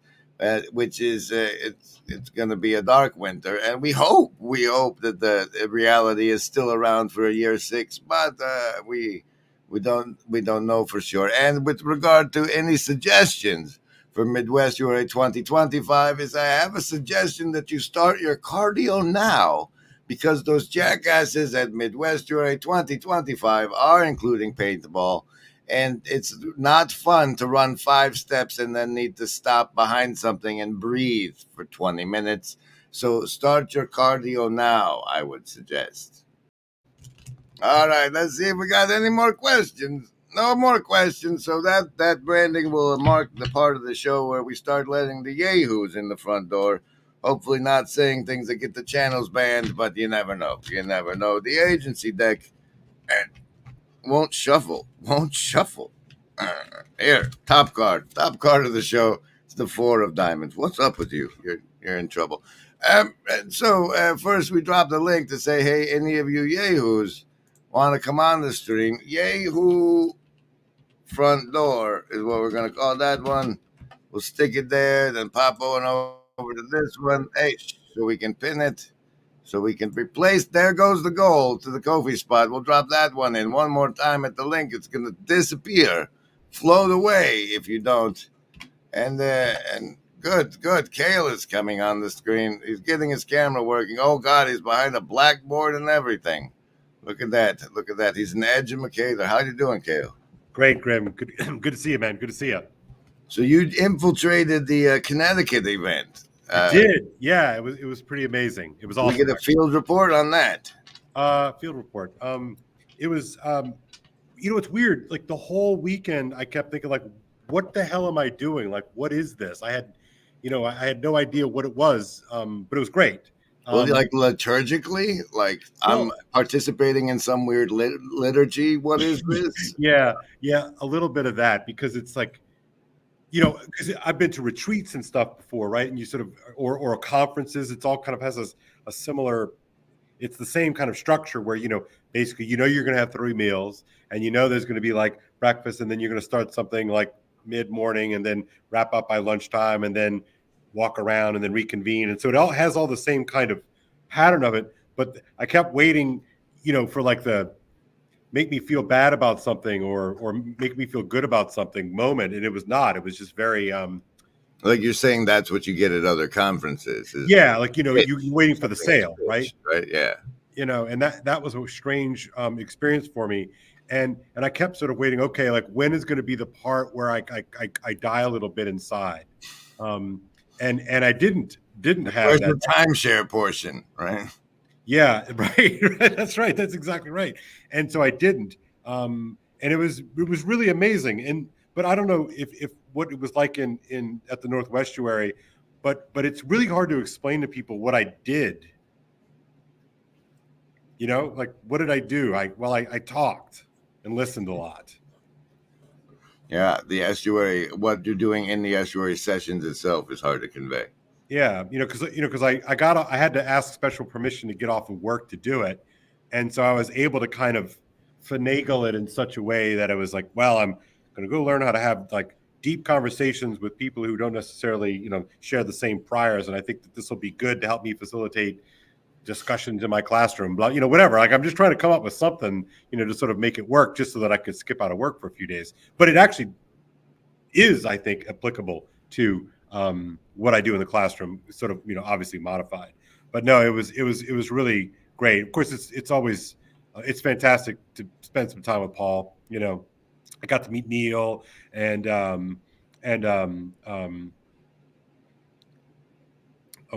which is it's going to be a dark winter, and we hope that the reality is still around for a year 6, but we don't know for sure. And with regard to any suggestions for Midwestuary 2025, I have a suggestion that you start your cardio now, because those jackasses at Midwestuary 2025 are including paintball. And it's not fun to run 5 steps and then need to stop behind something and breathe for 20 minutes. So start your cardio now, I would suggest. All right, let's see if we got any more questions. No more questions. So that branding will mark the part of the show where we start letting the yahoos in the front door. Hopefully not saying things that get the channels banned, but you never know. You never know. The agency deck won't shuffle. Here, top card of the show. It's the 4 of diamonds. What's up with you? You're in trouble. So first we dropped a link to say, hey, any of you yahoos want to come on the stream? Yahoo front door is what we're gonna call that one. We'll stick it there, then pop on over to this one. Hey, so we can pin it. So we can replace, there goes the goal to the Kofi spot. We'll drop that one in one more time at the link. It's going to disappear, float away if you don't. And good. Kale is coming on the screen. He's getting his camera working. Oh, God, he's behind a blackboard and everything. Look at that. He's an educator. How you doing, Kale? Great, Grim. Good to see you, man. Good to see you. So you infiltrated the Connecticut event. I did. Yeah, it was pretty amazing. It was awesome. We get a field report on that. Field report. It was, it's weird. Like the whole weekend, I kept thinking, like, what the hell am I doing? Like, what is this? I had no idea what it was, but it was great. Like liturgically, like I'm participating in some weird liturgy. What is this? Yeah, a little bit of that, because it's like, because I've been to retreats and stuff before, right? And you sort of, or conferences, it's all kind of has a similar, it's the same kind of structure where, basically, you're going to have 3 meals, and there's going to be like breakfast, and then you're going to start something like mid-morning and then wrap up by lunchtime and then walk around and then reconvene. And so it all has all the same kind of pattern of it. But I kept waiting, for like the make me feel bad about something or make me feel good about something moment. And it was not. It was just very like you're saying that's what you get at other conferences. Yeah, like you're waiting for the sale, right? Right, yeah. And that was a strange experience for me. And I kept sort of waiting, okay, like when is going to be the part where I die a little bit inside? And I didn't have that. The timeshare portion, right? Yeah, right. That's right. That's exactly right. And so I didn't. And it was really amazing. But I don't know if what it was like in at the Northwestuary, but it's really hard to explain to people what I did. Like what did I do? I talked and listened a lot. Yeah, the estuary, what you're doing in the estuary sessions itself is hard to convey. Yeah, because I had to ask special permission to get off of work to do it, and so I was able to kind of finagle it in such a way that it was like, well, I'm going to go learn how to have like deep conversations with people who don't necessarily share the same priors, and I think that this will be good to help me facilitate discussions in my classroom. Blah, whatever. Like I'm just trying to come up with something, to sort of make it work, just so that I could skip out of work for a few days. But it actually is, I think, applicable to what I do in the classroom, sort of, obviously modified. But no, it was really great. Of course, it's always it's fantastic to spend some time with Paul. I got to meet Neil and oh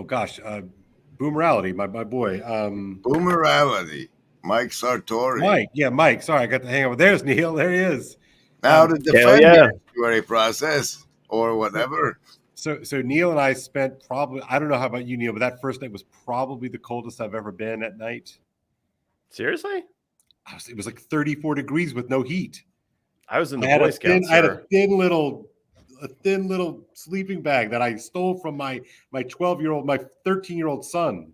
gosh, Boomerality, my boy. Boomerality, Mike Sartori. Mike. Sorry, I got to hang out with. There's Neil. There he is. Now to defend the estuary process. or whatever. So Neil and I spent probably, I don't know how about you, Neil, but that first night was probably the coldest I've ever been at night. Seriously? It was like 34 degrees with no heat. I was in the Boy Scouts. I had a thin little sleeping bag that I stole from my 13-year-old son.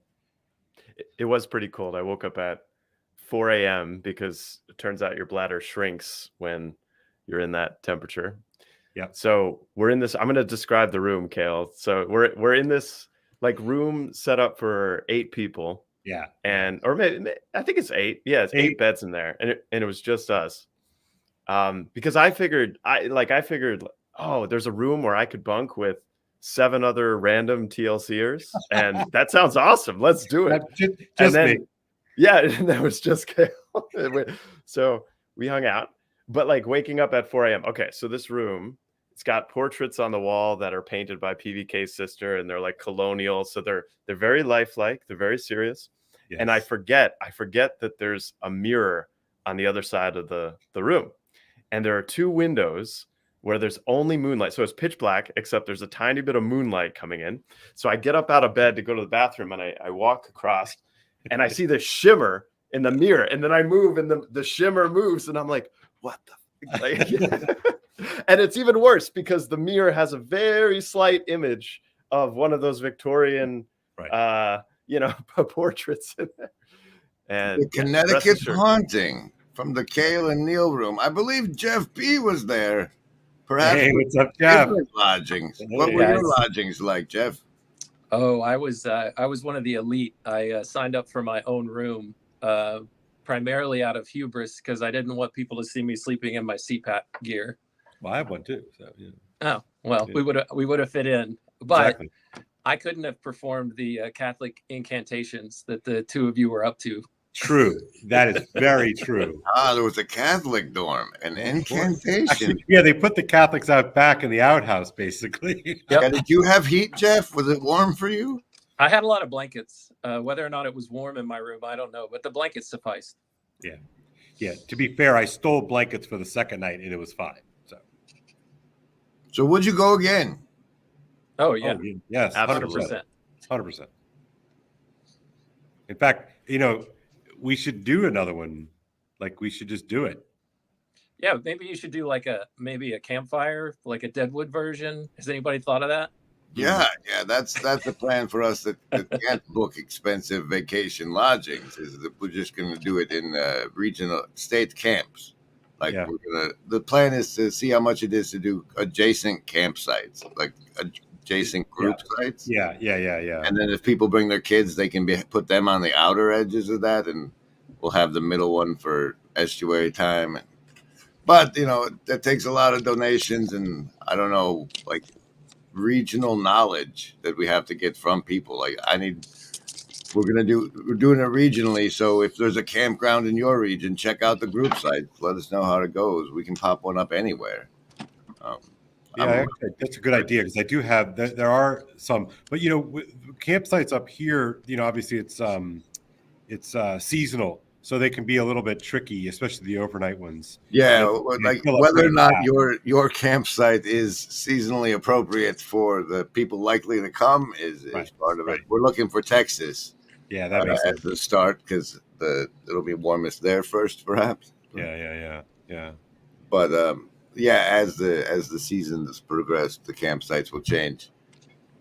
It was pretty cold. I woke up at 4 a.m. because it turns out your bladder shrinks when you're in that temperature. Yeah. So we're in this. I'm going to describe the room, Kale. So we're in this like room set up for 8 people. Yeah. Or maybe I think it's 8. Yeah, it's 8 beds in there, and it was just us. Because I figured, oh, there's a room where I could bunk with 7 other random TLCers, and that sounds awesome. Let's do it. Just me. Yeah, and that was just Kale. So we hung out, but like waking up at 4 a.m. Okay, so this room, it's got portraits on the wall that are painted by PVK's sister, and they're like colonial, so they're very lifelike, they're very serious. Yes. And I forget that there's a mirror on the other side of the room, and there are 2 windows where there's only moonlight. So it's pitch black, except there's a tiny bit of moonlight coming in. So I get up out of bed to go to the bathroom, and I walk across, and I see the shimmer in the mirror, and then I move, and the shimmer moves, and I'm like, what the like, and it's even worse because the mirror has a very slight image of one of those Victorian portraits in there. And the Connecticut haunting from the Kale and Neil room. I believe Jeff B was there. Perhaps what's up, Jeff? Lodgings. What were your lodgings like, Jeff? Oh, I was one of the elite. I signed up for my own room, primarily out of hubris because I didn't want people to see me sleeping in my CPAP gear. Well, I have one too. So yeah. Oh well, yeah. we would have fit in, but exactly. I couldn't have performed the Catholic incantations that the 2 of you were up to. True. That is very true. There was a Catholic dorm, an incantation. Actually, yeah, they put the Catholics out back in the outhouse, basically. Yep. Yeah, did you have heat, Jeff? Was it warm for you? I had a lot of blankets. Whether or not it was warm in my room, I don't know, but the blankets sufficed. Yeah. Yeah. To be fair, I stole blankets for the second night, and it was fine. So would you go again? Oh, yeah. Yes, 100%. 100%. In fact, we should do another one. Like, we should just do it. Yeah, maybe you should do like maybe a campfire, like a Deadwood version. Has anybody thought of that? Yeah, that's the plan for us that can't book expensive vacation lodgings. Is that we're just going to do it in regional state camps. Like the plan is to see how much it is to do adjacent campsites, like adjacent group sites. Yeah. And then if people bring their kids, they can put them on the outer edges of that, and we'll have the middle one for estuary time. But that takes a lot of donations, and I don't know, like regional knowledge that we have to get from people. Like we're doing it regionally. So if there's a campground in your region, check out the group site. Let us know how it goes. We can pop one up anywhere. That's a good idea because I do have. There are some, but campsites up here. Obviously it's seasonal, so they can be a little bit tricky, especially the overnight ones. Yeah, like whether or not your campsite is seasonally appropriate for the people likely to come is part of it. We're looking for Texas. Yeah, that makes sense. At the start because it'll be warmest there first, perhaps. Yeah. But as the seasons progress, the campsites will change.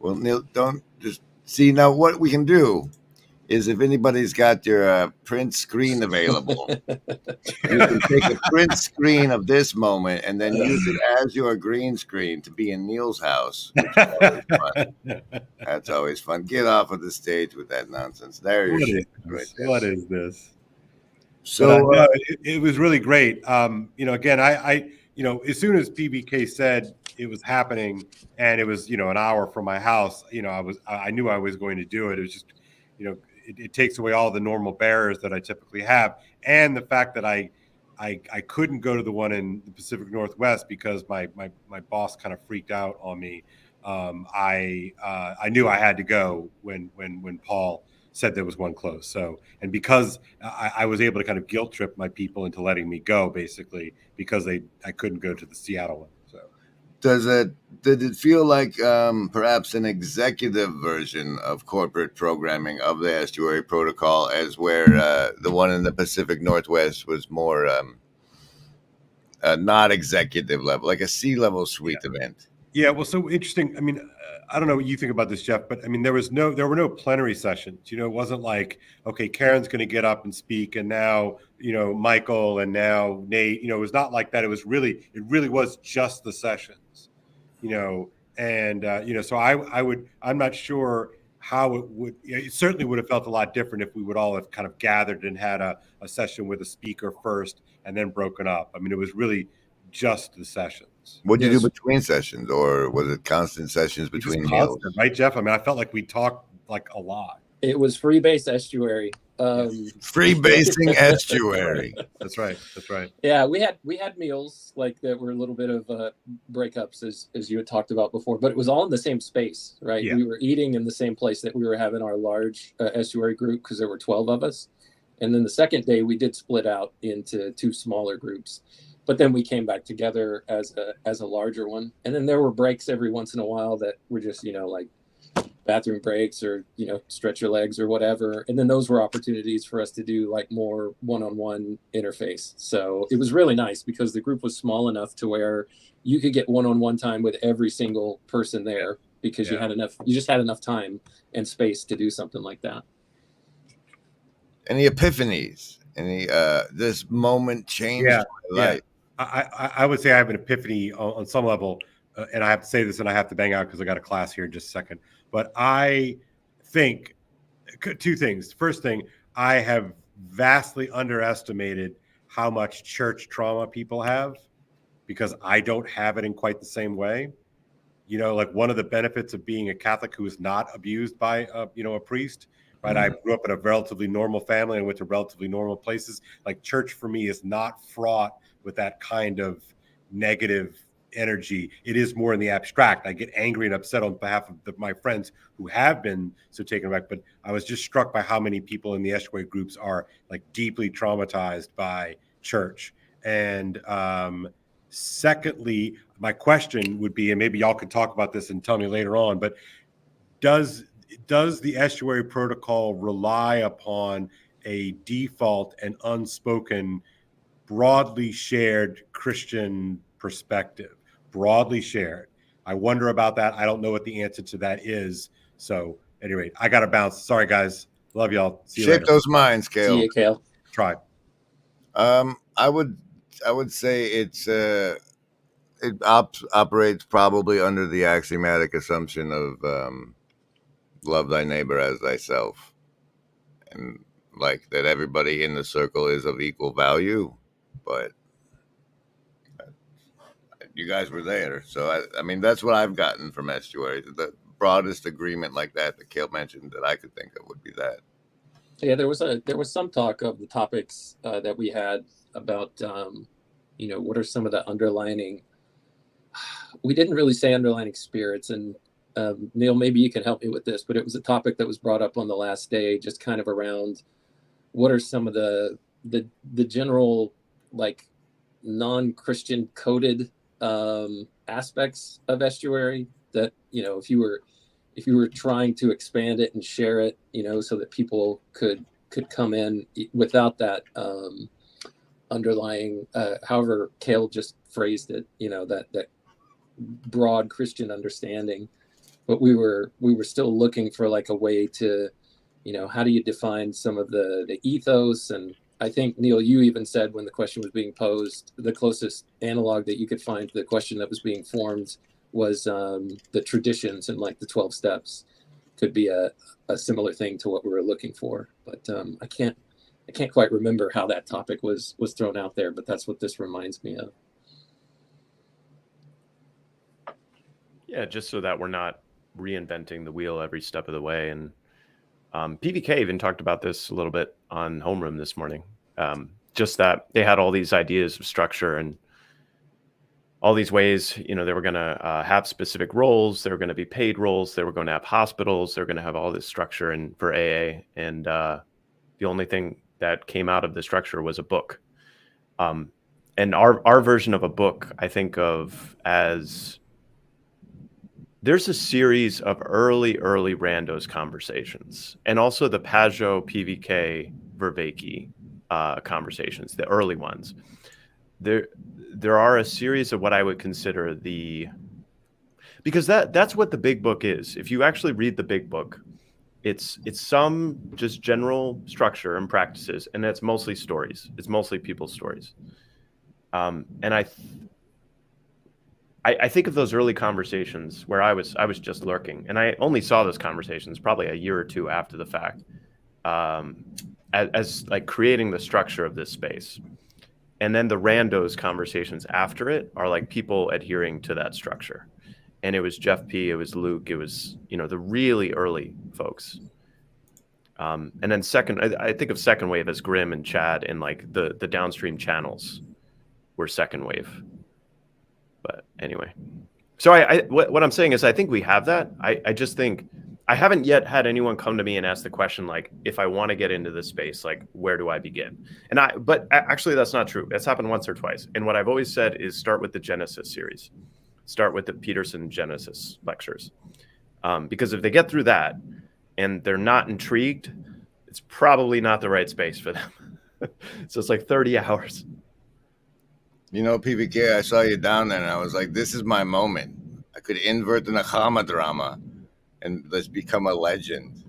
Well, Neil, don't just see now. What we can do is, if anybody's got your print screen available, you can take a print screen of this moment and then use it as your green screen to be in Neil's house. Which is always fun. That's always fun. Get off of the stage with that nonsense. What is this? So it was really great. Again, I as soon as PBK said it was happening and it was, an hour from my house, I knew I was going to do it. It was just, it takes away all the normal barriers that I typically have. And the fact that I couldn't go to the one in the Pacific Northwest because my boss kind of freaked out on me. I knew I had to go when Paul said there was one close. So, and because I was able to kind of guilt trip my people into letting me go, basically, because I couldn't go to the Seattle one. So, Did it feel like perhaps an executive version of corporate programming of the Estuary Protocol, as where the one in the Pacific Northwest was more not executive level, like a C-level suite event? Yeah, well, so interesting. I mean, I don't know what you think about this, Jeff, but I mean, there were no plenary sessions. You know, it wasn't like, okay, Karen's going to get up and speak, and now, you know, Michael, and now Nate. You know, it was not like that. It really was just the sessions. You know, and you know, so I'm not sure how it would. It certainly would have felt a lot different if we would all have kind of gathered and had a session with a speaker first and then broken up. I mean, it was really just the sessions. What did you do between sessions, or was it constant sessions between meals? Constant, right, Jeff? I mean, I felt like we talked like a lot. It was free base estuary. Free basing estuary. That's right. That's right. Yeah, we had meals like that were a little bit of breakups as you had talked about before, but it was all in the same space, right? Yeah. We were eating in the same place that we were having our large estuary group because there were 12 of us, and then the second day we did split out into 2 smaller groups, but then we came back together as a larger one, and then there were breaks every once in a while that were just, you know, like bathroom breaks or, you know, stretch your legs or whatever. And then those were opportunities for us to do like more one-on-one interface. So it was really nice because the group was small enough to where you could get one-on-one time with every single person there because you just had enough time and space to do something like that. Any epiphanies? Any this moment changed my life? I would say I have an epiphany on some level, and I have to say this, and I have to bang out because I got a class here in just a second. But I think 2 things. First thing, I have vastly underestimated how much church trauma people have because I don't have it in quite the same way. You know, like one of the benefits of being a Catholic who is not abused by a priest, right? I grew up in a relatively normal family and went to relatively normal places. Like church for me is not fraught with that kind of negative energy. It is more in the abstract. I get angry and upset on behalf of my friends who have been so taken aback, but I was just struck by how many people in the estuary groups are like deeply traumatized by church. And secondly, my question would be, and maybe y'all could talk about this and tell me later on, but does the estuary protocol rely upon a default and unspoken broadly shared Christian perspective? Broadly shared. I wonder about that. I don't know what the answer to that is. So anyway, I got to bounce. Sorry, guys. Love y'all. See you Shape later. those minds, Kale. See you, Kale. Try. I would say it operates probably under the axiomatic assumption of love thy neighbor as thyself, and like that everybody in the circle is of equal value. But you guys were there, so I mean that's what I've gotten from estuary. The broadest agreement like that Kale mentioned that I could think of would be that. Yeah, there was some talk of the topics that we had about you know, what are some of the underlining. We didn't really say underlining spirits, and Neil, maybe you can help me with this, but it was a topic that was brought up on the last day, just kind of around what are some of the general like non-Christian coded aspects of estuary that, you know, if you were trying to expand it and share it, you know, so that people could come in without that underlying, however Kale just phrased it, you know, that broad Christian understanding. But we were still looking for like a way to, you know, how do you define some of the ethos? And I think, Neil, you even said when the question was being posed, the closest analog that you could find to the question that was being formed was the traditions and like the 12 steps could be a similar thing to what we were looking for. But I can't quite remember how that topic was thrown out there, but that's what this reminds me of. Yeah, just so that we're not reinventing the wheel every step of the way. And PVK even talked about this a little bit on Homeroom this morning. Just that they had all these ideas of structure and all these ways, you know, they were going to have specific roles. They were going to be paid roles. They were going to have hospitals. They were going to have all this structure and for AA. And the only thing that came out of the structure was a book. And our version of a book, I think of as there's a series of early randos conversations, and also the Pajot PVK Vervaeke conversations, the early ones. There are a series of what I would consider because that's what the big book is. If you actually read the big book, it's some just general structure and practices, and it's mostly stories. It's mostly people's stories. And I think of those early conversations where I was just lurking, and I only saw those conversations probably a year or two after the fact, as like creating the structure of this space. And then the randos conversations after it are like people adhering to that structure. And it was Jeff P, it was Luke, it was, the really early folks. And then I think of second wave as Grim and Chad, and like the downstream channels were second wave. But anyway, so what I'm saying is I think we have that. I just think I haven't yet had anyone come to me and ask the question, like, if I want to get into this space, like, where do I begin? But actually that's not true. That's happened once or twice. And what I've always said is start with the Genesis series. Start with the Peterson Genesis lectures. Because if they get through that and they're not intrigued, it's probably not the right space for them. So it's like 30 hours. PVK, I saw you down there and I was like, this is my moment. I could invert the Nakama drama and let's become a legend.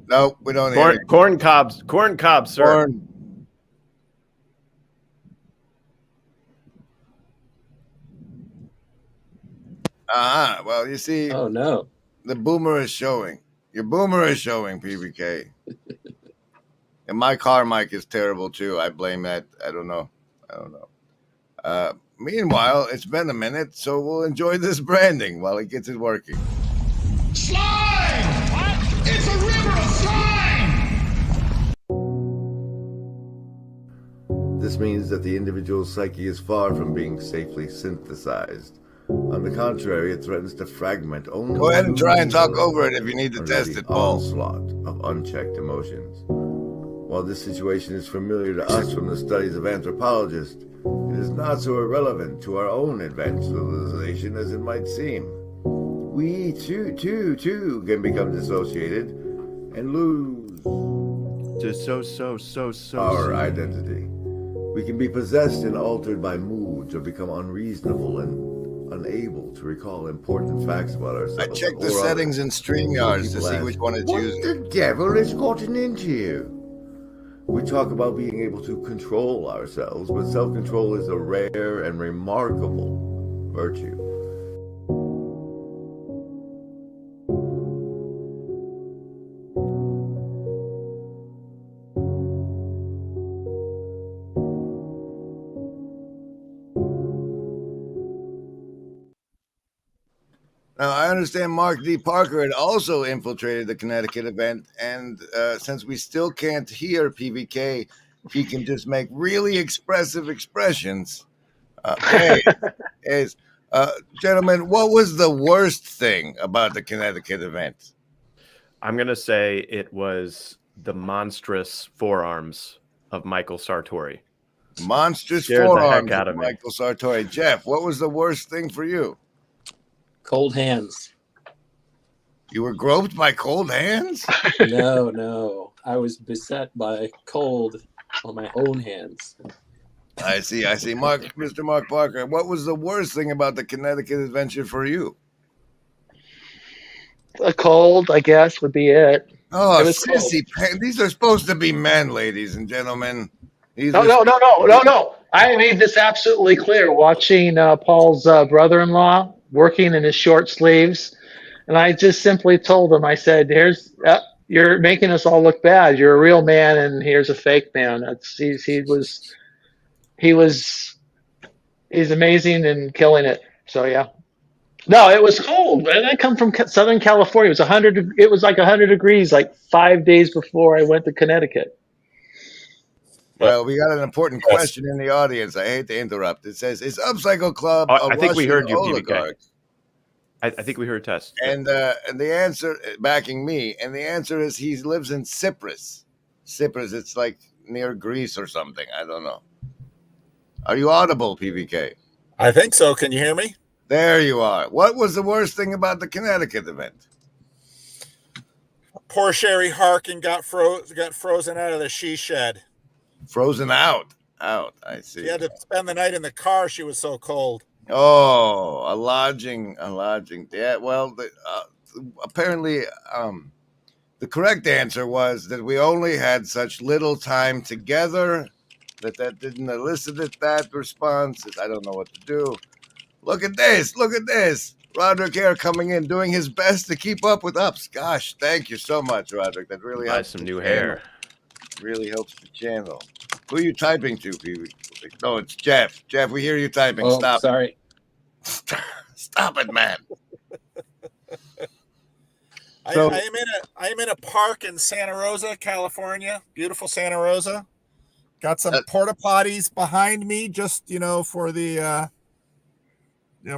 No, we don't hear corn cobs, sir. Corn. Well, you see. Oh, no. The boomer is showing. Your boomer is showing, PVK. And my car mic is terrible, too. I blame that. I don't know. Meanwhile, it's been a minute, so we'll enjoy this branding while he gets it working. Slime! What? It's a river of slime! This means that the individual's psyche is far from being safely synthesized. On the contrary, it threatens to fragment only. Go ahead and try and talk over it if you need to test it, Paul. Onslaught of unchecked emotions. While this situation is familiar to us from the studies of anthropologists, it is not so irrelevant to our own advanced civilization as it might seem. We too can become dissociated and lose our identity. We can be possessed and altered by moods or become unreasonable and unable to recall important facts about ourselves. I checked the settings in StreamYard to see which one it's using. What the devil has gotten into you? We talk about being able to control ourselves, but self-control is a rare and remarkable virtue. Now, I understand Mark D. Parker had also infiltrated the Connecticut event, and since we still can't hear PVK, he can just make really expressive expressions. Gentlemen, what was the worst thing about the Connecticut event? I'm going to say it was the monstrous forearms of Michael Sartori. Monstrous Scared forearms the heck out of of me. Michael Sartori. Jeff, what was the worst thing for you? Cold hands. You were groped by cold hands? No. I was beset by cold on my own hands. I see. Mr. Mark Parker, what was the worst thing about the Connecticut adventure for you? A cold, I guess, would be it. Oh, It was sissy pants. These are supposed to be men, ladies and gentlemen. No. I made this absolutely clear watching Paul's brother-in-law working in his short sleeves. And I just simply told him, I said, you're making us all look bad. You're a real man and here's a fake man. He's amazing and killing it. So, yeah. No, it was cold. And I come from Southern California. It was like 100 degrees like 5 days before I went to Connecticut. Well, we got an important question in the audience. I hate to interrupt. It says, "Is Upcycle Club a I think we Russian heard you, PVK. oligarch?" I think we heard Tess. And the answer, backing me, and the answer is he lives in Cyprus. Cyprus, it's like near Greece or something. I don't know. Are you audible, PVK? I think so. Can you hear me? There you are. What was the worst thing about the Connecticut event? Poor Sherry Harkin got frozen out of the she shed. Frozen out. I see. She had to spend the night in the car. She was so cold. Oh, a lodging. Yeah, well, apparently, the correct answer was that we only had such little time together that didn't elicit that response. I don't know what to do. Look at this. Roderick here coming in, doing his best to keep up with ups. Gosh, thank you so much, Roderick. That really Buy helps some the new channel. hair. Really helps the channel. Who are you typing to, PV? No, it's Jeff. Jeff, we hear you typing. Oh, Stop. sorry. Stop it, man. I So- am in a park in Santa Rosa, California. Beautiful Santa Rosa. Got some porta potties behind me, just for the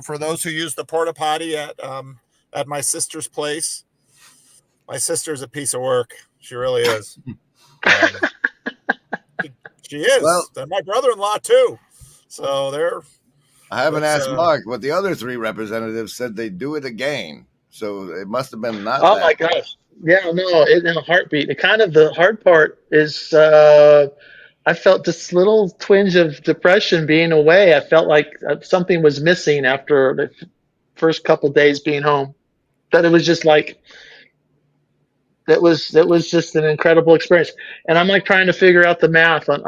for those who use the porta potty at my sister's place. My sister's a piece of work. She really is. She is. Well- and my brother-in-law too. So they're. I haven't It's, asked Mark, but the other three representatives said they'd do it again. So it must have been not Oh that. my gosh. Yeah, no, in a heartbeat. It kind of the hard part is I felt this little twinge of depression being away. I felt like something was missing after the first couple days being home. That it was just like that was just an incredible experience. And I'm like trying to figure out the math on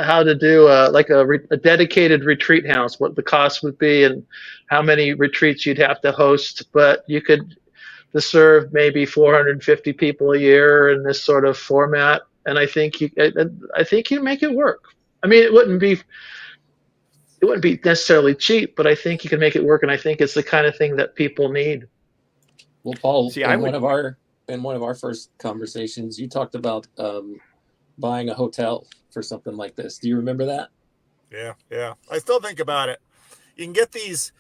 how to do a dedicated retreat house, what the cost would be, and how many retreats you'd have to host. But you could to serve maybe 450 people a year in this sort of format, and I think you make it work. I mean, it wouldn't be necessarily cheap, but I think you can make it work, and I think it's the kind of thing that people need. Well, Paul, See, in one of our first conversations, you talked about buying a hotel for something like this. Do you remember that? Yeah. I still think about it. You can get these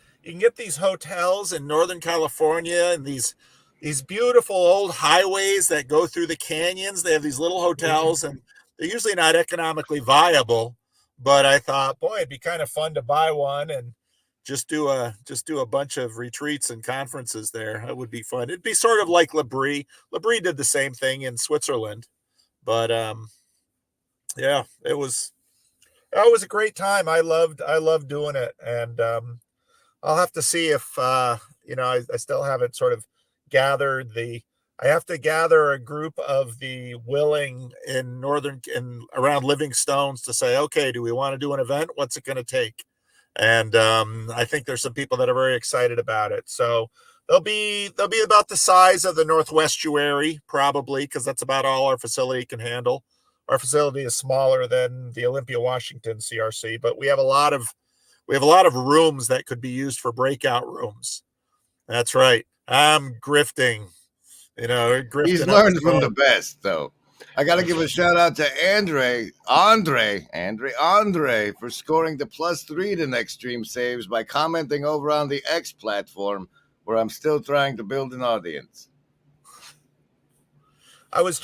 hotels in Northern California and these beautiful old highways that go through the canyons. They have these little hotels, and they're usually not economically viable. But I thought, boy, it'd be kind of fun to buy one and just do a bunch of retreats and conferences there. That would be fun. It'd be sort of like Labrie. Labrie did the same thing in Switzerland. But yeah, it was a great time. I loved doing it, and I'll have to see if I still haven't sort of gathered I have to gather a group of the willing in around Livingstones to say, okay, do we want to do an event? What's it going to take? And I think there's some people that are very excited about it. So they'll be about the size of the Northwestuary, probably, because that's about all our facility can handle. Our facility is smaller than the Olympia, Washington CRC, but we have a lot of rooms that could be used for breakout rooms. That's right. I'm grifting. Grifting. He's learned from the best, though. I got to give a shout out to Andre, for scoring the +3 to next stream saves by commenting over on the X platform, where I'm still trying to build an audience. I got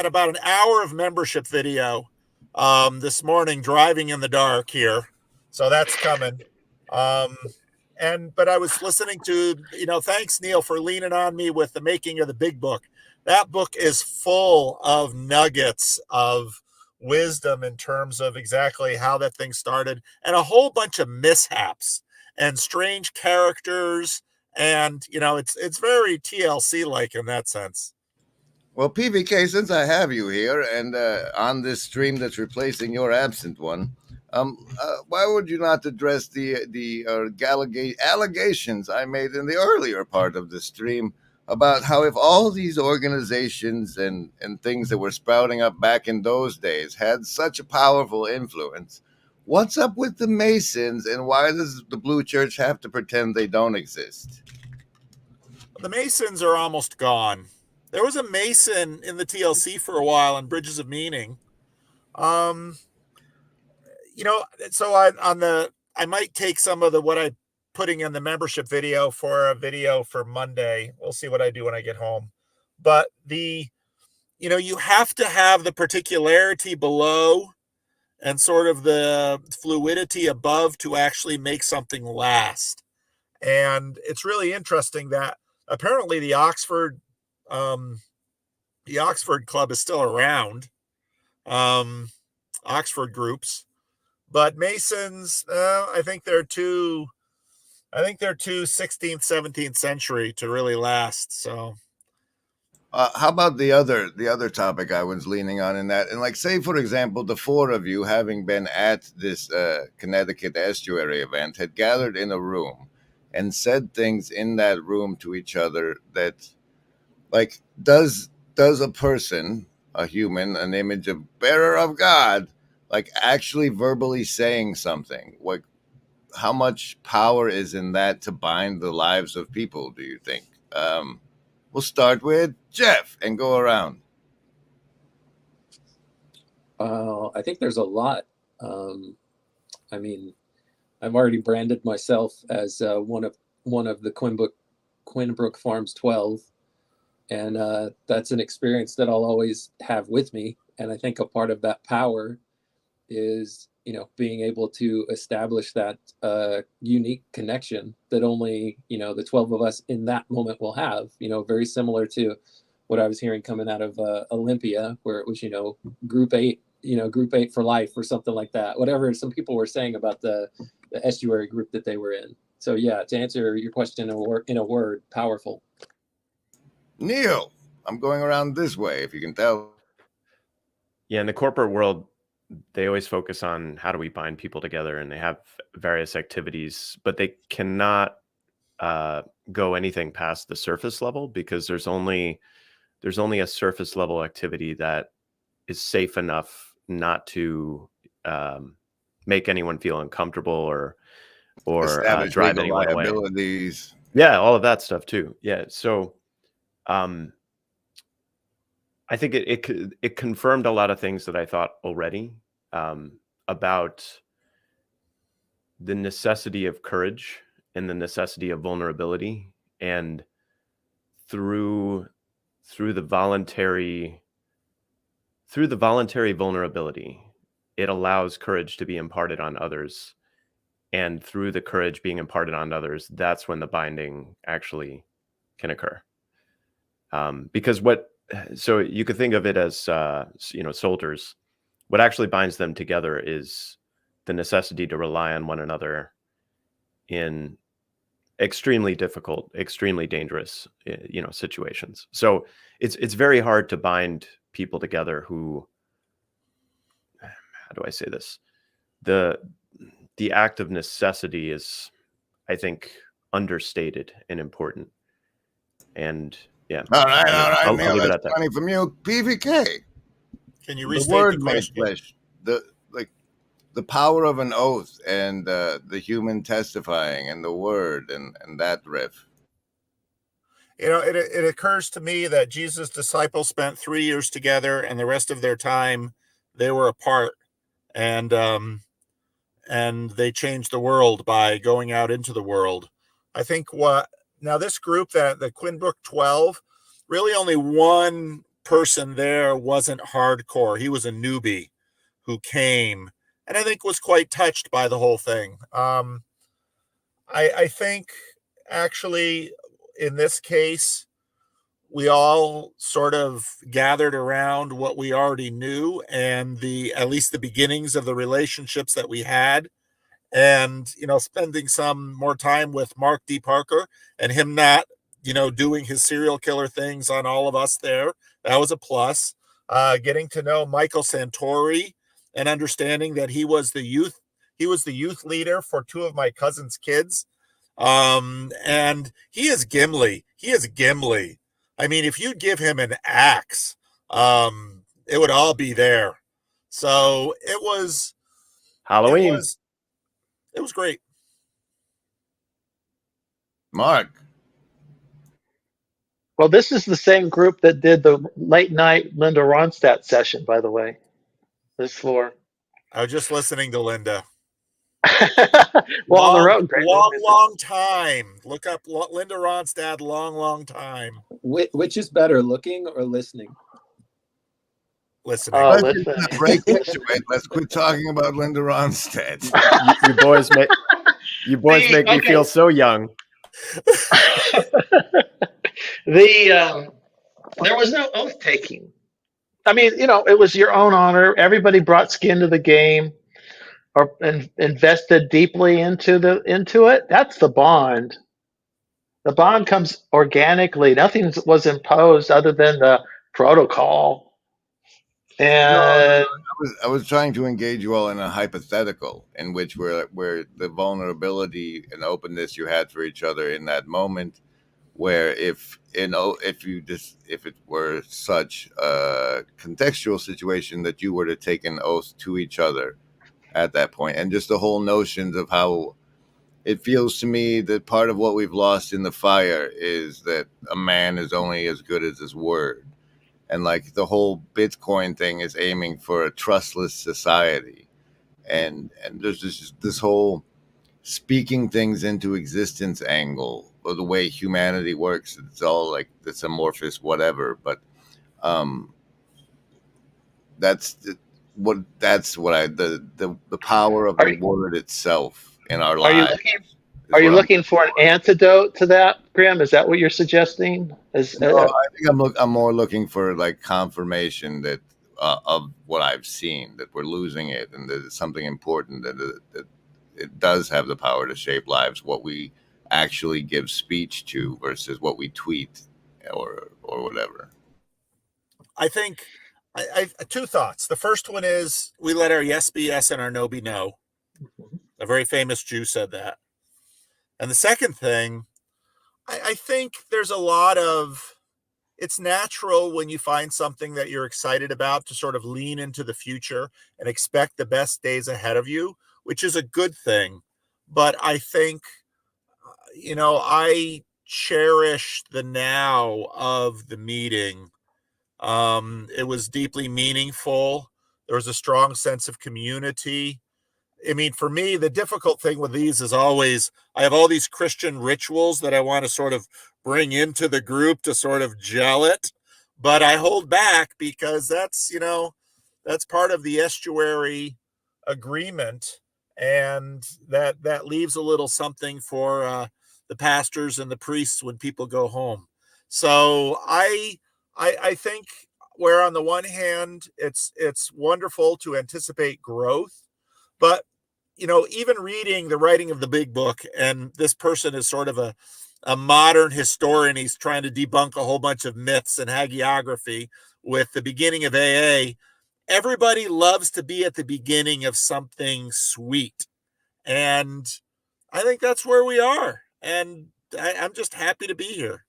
about an hour of membership video this morning driving in the dark here. So that's coming. But I was listening to, thanks Neil for leaning on me with the making of the big book. That book is full of nuggets of wisdom in terms of exactly how that thing started, and a whole bunch of mishaps and strange characters. And, it's very TLC like in that sense. Well, PVK, since I have you here and on this stream that's replacing your absent one, why would you not address the allegations I made in the earlier part of the stream about how if all these organizations and things that were sprouting up back in those days had such a powerful influence, what's up with the Masons, and why does the Blue Church have to pretend they don't exist? The Masons are almost gone. There was a Mason in the TLC for a while on Bridges of Meaning. So I might take some of what I'm putting in the membership video for a video for Monday. We'll see what I do when I get home. But you have to have the particularity below and sort of the fluidity above to actually make something last. And it's really interesting that apparently the Oxford Club is still around, Oxford groups, but Masons, I think they're too 16th, 17th century to really last. So how about the other topic I was leaning on in that? And like, say, for example, the four of you, having been at this Connecticut estuary event, had gathered in a room and said things in that room to each other that, like, does a person, a human, an image of bearer of God, like actually verbally saying something? Like, how much power is in that to bind the lives of people, do you think? We'll start with Jeff and go around. I think there's a lot. I mean, I've already branded myself as one of the Quinbrook Farms 12, and that's an experience that I'll always have with me. And I think a part of that power is, being able to establish that unique connection that only, the 12 of us in that moment will have, very similar to what I was hearing coming out of Olympia, where it was, group 8 for life or something like that, whatever some people were saying about the estuary group that they were in. So yeah, to answer your question in a word, powerful. Neil, I'm going around this way, if you can tell. Yeah, in the corporate world, they always focus on how do we bind people together, and they have various activities, but they cannot go anything past the surface level, because there's only a surface level activity that is safe enough not to make anyone feel uncomfortable or drive anyone away. Yeah, all of that stuff too. Yeah, so I think it confirmed a lot of things that I thought already about the necessity of courage and the necessity of vulnerability, and through the voluntary vulnerability, it allows courage to be imparted on others, and through the courage being imparted on others, that's when the binding actually can occur. So you could think of it as soldiers. What actually binds them together is the necessity to rely on one another in extremely difficult, extremely dangerous, situations. So it's very hard to bind people together who, how do I say this? The act of necessity is, I think, understated and important. And yeah. All right. I'll Neil, leave it that's at that. funny from you. PVK. Can you The restate word the made question? flesh. The power of an oath, and the human testifying, and the word, and that riff. It occurs to me that Jesus' disciples spent 3 years together, and the rest of their time they were apart, and they changed the world by going out into the world. I think now this group, that the Quinbrook 12, really only one person there wasn't hardcore. He was a newbie who came, and I think was quite touched by the whole thing. I think actually in this case, we all sort of gathered around what we already knew, and at least the beginnings of the relationships that we had. And, spending some more time with Mark D. Parker, and him not, doing his serial killer things on all of us there. That was a plus. Getting to know Michael Santori and understanding that he was the youth leader for 2 of my cousin's kids. And he is Gimli. I mean, if you'd give him an axe, it would all be there. So it was Halloween. It was great. Mark. Well, this is the same group that did the late night Linda Ronstadt session, by the way. This floor. I was just listening to Linda. Well, on the road, great. Long time. Look up Linda Ronstadt. Long time. Which is better, looking or listening? listening. Let's just not break into it. Let's quit talking about Linda Ronstadt. You boys make me feel so young. There was no oath taking. I mean, it was your own honor. Everybody brought skin to the game, or invested deeply into it. That's the bond. The bond comes organically. Nothing was imposed other than the protocol. And I was trying to engage you all in a hypothetical in which where the vulnerability and openness you had for each other in that moment, where if it were such a contextual situation that you were to take an oath to each other at that point, and just the whole notions of how it feels to me that part of what we've lost in the fire is that a man is only as good as his word. And like the whole Bitcoin thing is aiming for a trustless society. And there's just this whole speaking things into existence angle, or the way humanity works. It's all like this amorphous whatever. But that's what I the power of the word itself in our lives. Are you looking for an antidote to that, Graham? Is that what you're suggesting? No, I think I'm more looking for like confirmation that of what I've seen, that we're losing it, and that it's something important, that it does have the power to shape lives. What we actually give speech to versus what we tweet or whatever. I think I two thoughts. The first one is we let our yes be yes and our no be no. A very famous Jew said that. And the second thing, I think there's a lot of, it's natural when you find something that you're excited about to sort of lean into the future and expect the best days ahead of you, which is a good thing. But I think, I cherish the now of the meeting. It was deeply meaningful. There was a strong sense of community. I mean, for me, the difficult thing with these is always, I have all these Christian rituals that I want to sort of bring into the group to sort of gel it, but I hold back because that's part of the estuary agreement, and that leaves a little something for the pastors and the priests when people go home. So I think where on the one hand, it's wonderful to anticipate growth, but even reading the writing of the big book, and this person is sort of a modern historian. He's trying to debunk a whole bunch of myths and hagiography with the beginning of AA. Everybody loves to be at the beginning of something sweet. And I think that's where we are. And I'm just happy to be here.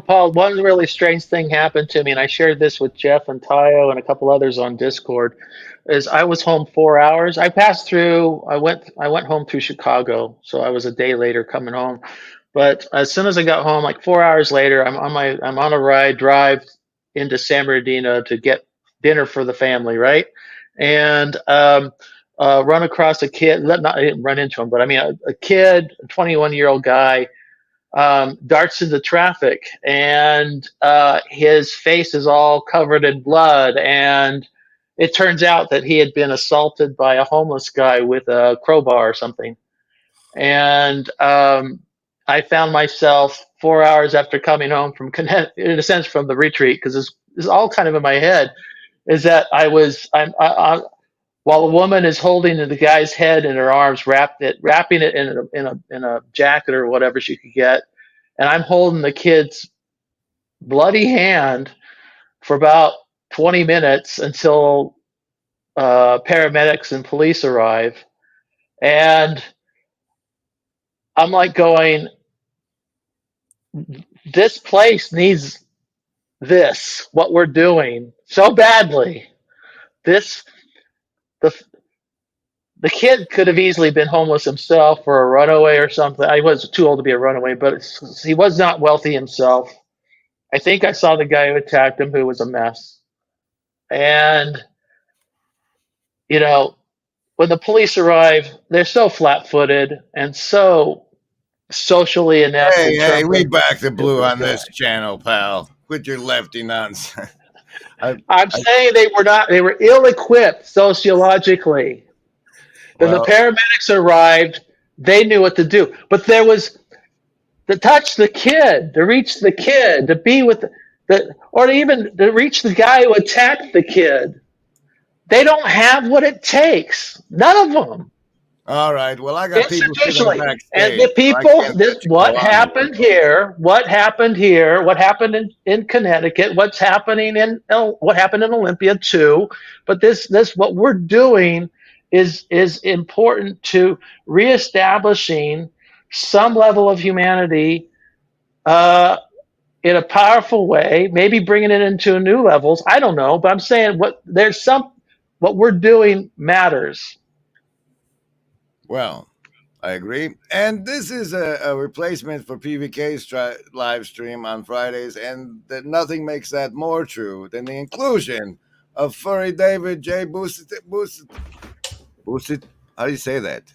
Paul, one really strange thing happened to me, and I shared this with Jeff and Tayo and a couple others on Discord, is I was home 4 hours. I went home through Chicago, so I was a day later coming home. But as soon as I got home, like 4 hours later, I'm on a drive into San Bernardino to get dinner for the family, right? And run across a kid. I didn't run into him, but I mean a kid, a 21-year-old guy, darts into traffic, and his face is all covered in blood, and it turns out that he had been assaulted by a homeless guy with a crowbar or something. And I found myself 4 hours after coming home from in a sense from the retreat, because this is all kind of in my head, is that while a woman is holding the guy's head in her arms, wrapping it in a jacket or whatever she could get, and I'm holding the kid's bloody hand for about 20 minutes until paramedics and police arrive, and I'm like going, this place needs what we're doing so badly. The kid could have easily been homeless himself or a runaway or something. I was too old to be a runaway, but he was not wealthy himself. I think I saw the guy who attacked him, who was a mess. And, when the police arrive, they're so flat-footed and so socially inept. Hey, we back the blue on this channel, pal. Quit your lefty nonsense. I'm saying they were not. They were ill-equipped sociologically. Then the paramedics arrived. They knew what to do, but there was to touch the kid, to reach the kid, to be with or even to reach the guy who attacked the kid. They don't have what it takes. None of them. All right. Well, I got people sitting Institutionally, backstage. and the so I people. can't let you What go on happened here? What happened here? What happened in Connecticut? What's happening what happened in Olympia too? But this what we're doing is important to reestablishing some level of humanity in a powerful way. Maybe bringing it into new levels. I don't know, but I'm saying what we're doing matters. Well, I agree. And this is a replacement for PVK's live stream on Fridays, and that nothing makes that more true than the inclusion of Furry David J. Boosted. How do you say that?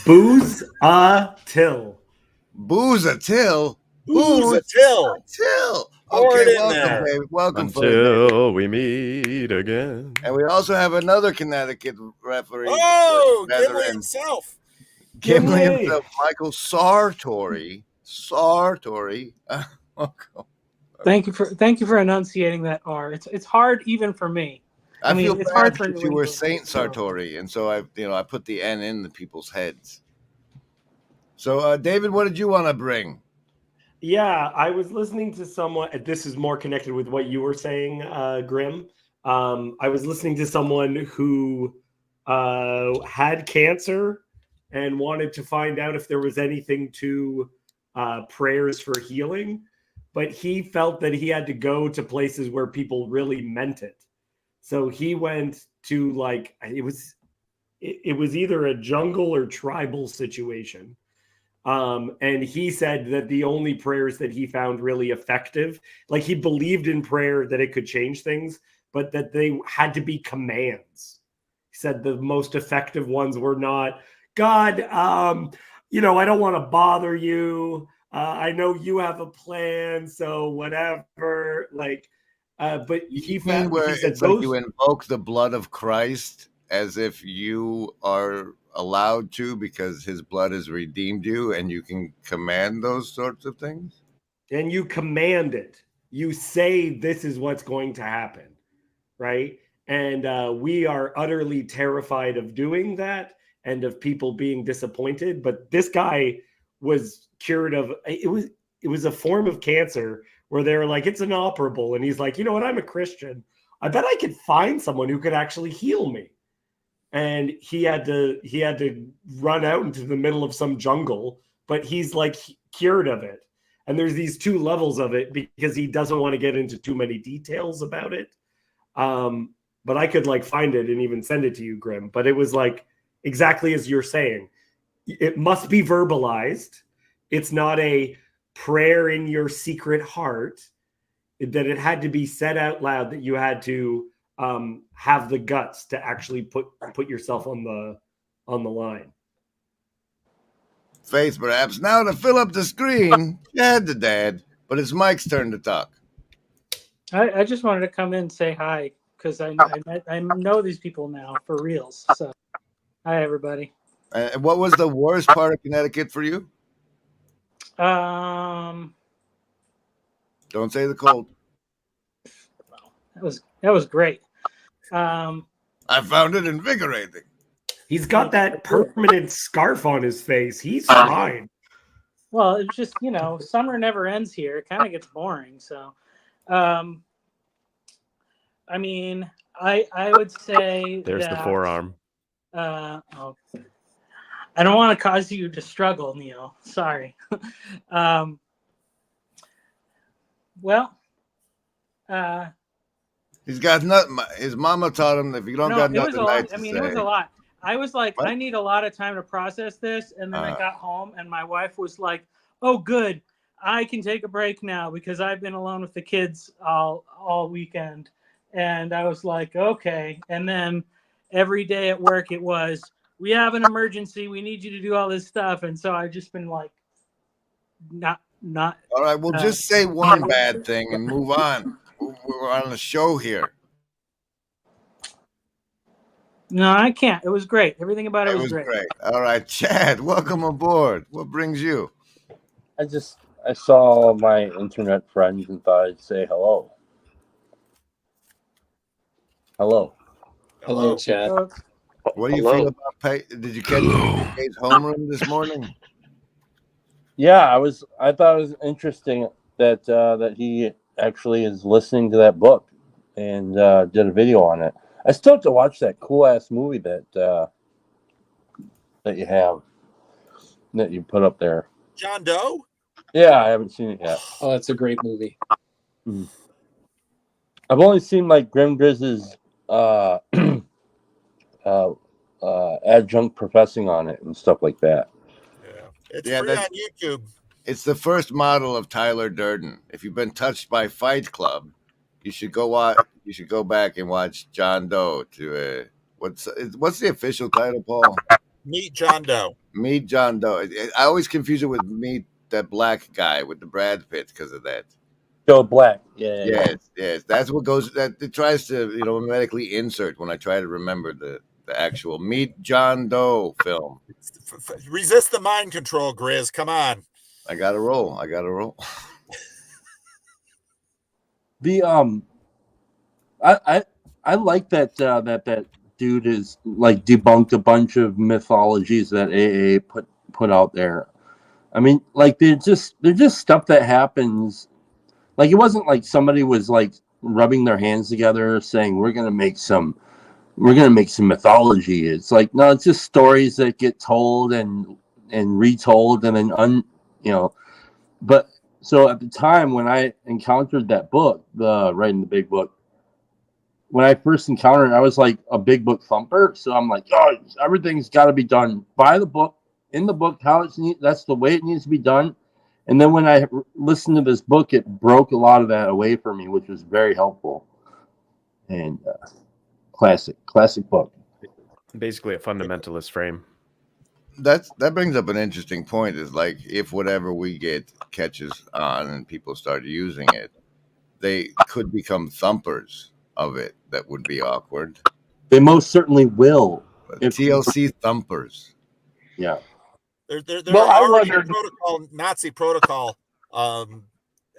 Booze-a-till. Booze-a-till? Booze-a-till. Okay, welcome, David. Welcome, Furry David. Until we meet again. And we also have another Connecticut referee. Gimli himself. Gimli himself, Michael Sartori. Thank you for enunciating that R. It's hard even for me. I mean, feel it's bad hard for because you were Saint Sartori, and so I put the N in the people's heads. So, David, what did you want to bring? Yeah, I was listening to someone. This is more connected with what you were saying, Grim. I was listening to someone who had cancer and wanted to find out if there was anything to prayers for healing, but he felt that he had to go to places where people really meant it. So he went to it was either a jungle or tribal situation. And he said that the only prayers that he found really effective, like he believed in prayer that it could change things, but that they had to be commands. He said the most effective ones were not, God, I don't want to bother you. I know you have a plan, so whatever. But he found where he said it's like you invoke the blood of Christ as if you are allowed to because his blood has redeemed you, and you can command those sorts of things. And you command it. You say this is what's going to happen, right? And we are utterly terrified of doing that and of people being disappointed. But this guy was cured of it was a form of cancer where they were like, it's inoperable. And he's like, you know what? I'm a Christian. I bet I could find someone who could actually heal me. And he had to run out into the middle of some jungle, but he's cured of it. And there's these two levels of it because he doesn't want to get into too many details about it. But I could find it and even send it to you, Grim. But it was exactly as you're saying. It must be verbalized. It's not a prayer in your secret heart. That it had to be said out loud, that you had to have the guts to actually put yourself on the line. Faith, perhaps. Now to fill up the screen, Chad the Dad, but it's Mike's turn to talk. I just wanted to come in and say hi because I know these people now for reals. So, hi everybody. What was the worst part of Connecticut for you? Don't say the cold. That was great. I found it invigorating. He's got that permanent scarf on his face. He's fine. Well, it's just, summer never ends here. It kind of gets boring. So, I would say there's the forearm. I don't want to cause you to struggle, Neil. Sorry. He's got nothing. His mama taught him that if you don't got nothing nice to say. It was a lot. I was like, what? I need a lot of time to process this. And then I got home and my wife was like, oh, good. I can take a break now because I've been alone with the kids all weekend. And I was like, okay. And then every day at work, it was, we have an emergency. We need you to do all this stuff. And so I've just been not. All right. Well, just say one bad thing and move on. Move we're on the show here. No, I can't. It was great. Everything about it was great. All right, Chad, welcome aboard. What brings you? I saw my internet friends and thought I'd say hello. Hello. Hello, Chad. What do you feel about Did you catch Pay's homeroom this morning? Yeah, I thought it was interesting that that he actually is listening to that book and did a video on it. I still have to watch that cool ass movie that that you put up there. John Doe? Yeah, I haven't seen it yet. Oh, it's a great movie. I've only seen like Grim Grizz's adjunct professing on it and stuff like that. It's free on YouTube. It's the first model of Tyler Durden. If you've been touched by Fight Club, you should go watch. You should go back and watch John Doe. What's the official title, Paul? Meet John Doe. Meet John Doe. I always confuse it with Meet that black guy with the Brad Pitt because of that. Joe Black. Yeah. Yes. That's what goes. That it tries to medically insert when I try to remember the actual Meet John Doe film. Resist the mind control, Grizz. Come on. I got to roll. The I like that that dude is like debunked a bunch of mythologies that AA put out there. I mean, like they're just stuff that happens. Like it wasn't like somebody was like rubbing their hands together saying we're gonna make some mythology. It's like no, it's just stories that get told and retold and then But so at the time when I encountered that book, the Writing the Big Book, when I first encountered it, I was like a big book thumper. So I'm like, oh, everything's got to be done by the book, in the book, that's the way it needs to be done. And then when I listened to this book, it broke a lot of that away for me, which was very helpful. And classic book. Basically a fundamentalist frame. That brings up an interesting point. Is like if whatever we get catches on and people start using it, they could become thumpers of it. That would be awkward. They most certainly will. TLC thumpers. Yeah. There are already Nazi protocol,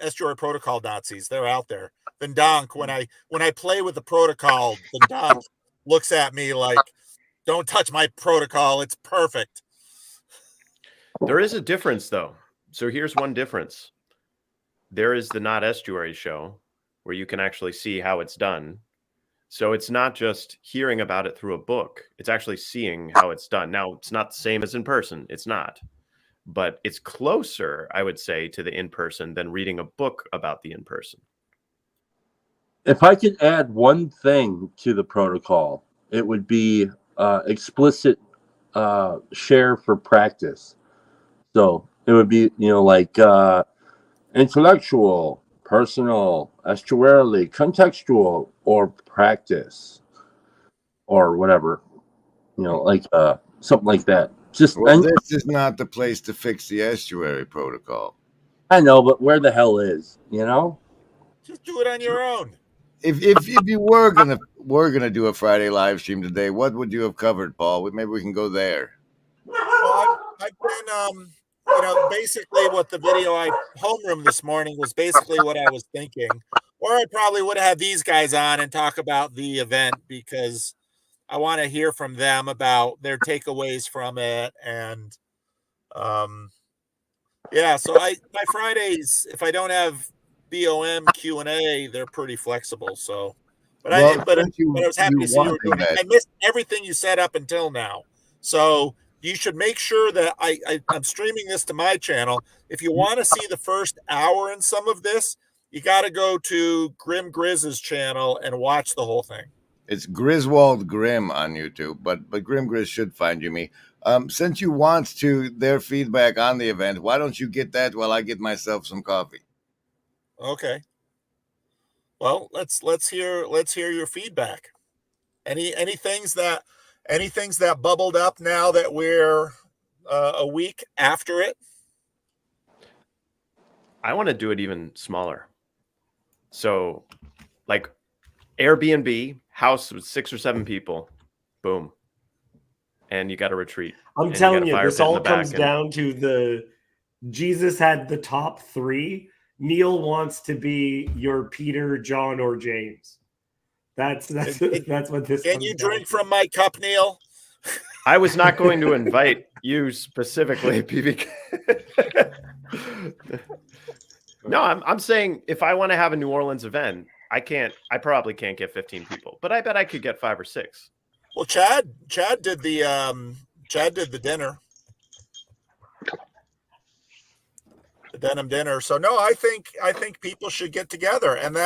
estuary protocol Nazis. They're out there. Vendonk, when I play with the protocol, Vendonk looks at me like, "Don't touch my protocol. It's perfect." There is a difference, though. So here's one difference. There is the Not Estuary show where you can actually see how it's done. So it's not just hearing about it through a book. It's actually seeing how it's done. Now, it's not the same as in person. It's not. But it's closer, I would say, to the in-person than reading a book about the in-person. If I could add one thing to the protocol, it would be explicit share for practice. So it would be, like intellectual, personal, estuarily, contextual, or practice, or whatever, like something like that. This is not the place to fix the estuary protocol. I know, but where the hell is, Just do it on your own. If you were gonna do a Friday live stream today, what would you have covered, Paul? Maybe we can go there. Well, I've been, basically what the video I homeroom this morning was basically what I was thinking. Or I probably would have had these guys on and talk about the event because I want to hear from them about their takeaways from it. And so my Fridays, if I don't have BOM Q&A, they're pretty flexible. So, I was happy to see you were doing it. I missed everything you said up until now. So you should make sure that I'm streaming this to my channel. If you want to see the first hour in some of this, you got to go to Grim Grizz's channel and watch the whole thing. It's Griswold Grim on YouTube, but Grim Grizz should find you, me. Since you want their feedback on the event, why don't you get that while I get myself some coffee? Okay. Well, let's hear your feedback. Any things that bubbled up now that we're a week after it? I want to do it even smaller. So like Airbnb house with 6 or 7 people, boom, and you got a retreat. I'm telling you, this all comes down to the Jesus had the top 3. Neil wants to be your Peter, John, or James. That's what this. Can you drink from my cup, Neil? I was not going to invite you specifically, PBK. No, I'm saying if I want to have a New Orleans event, I probably can't get 15 people, but I bet I could get 5 or 6. Well, Chad did the dinner. The denim dinner. So no, I think people should get together. And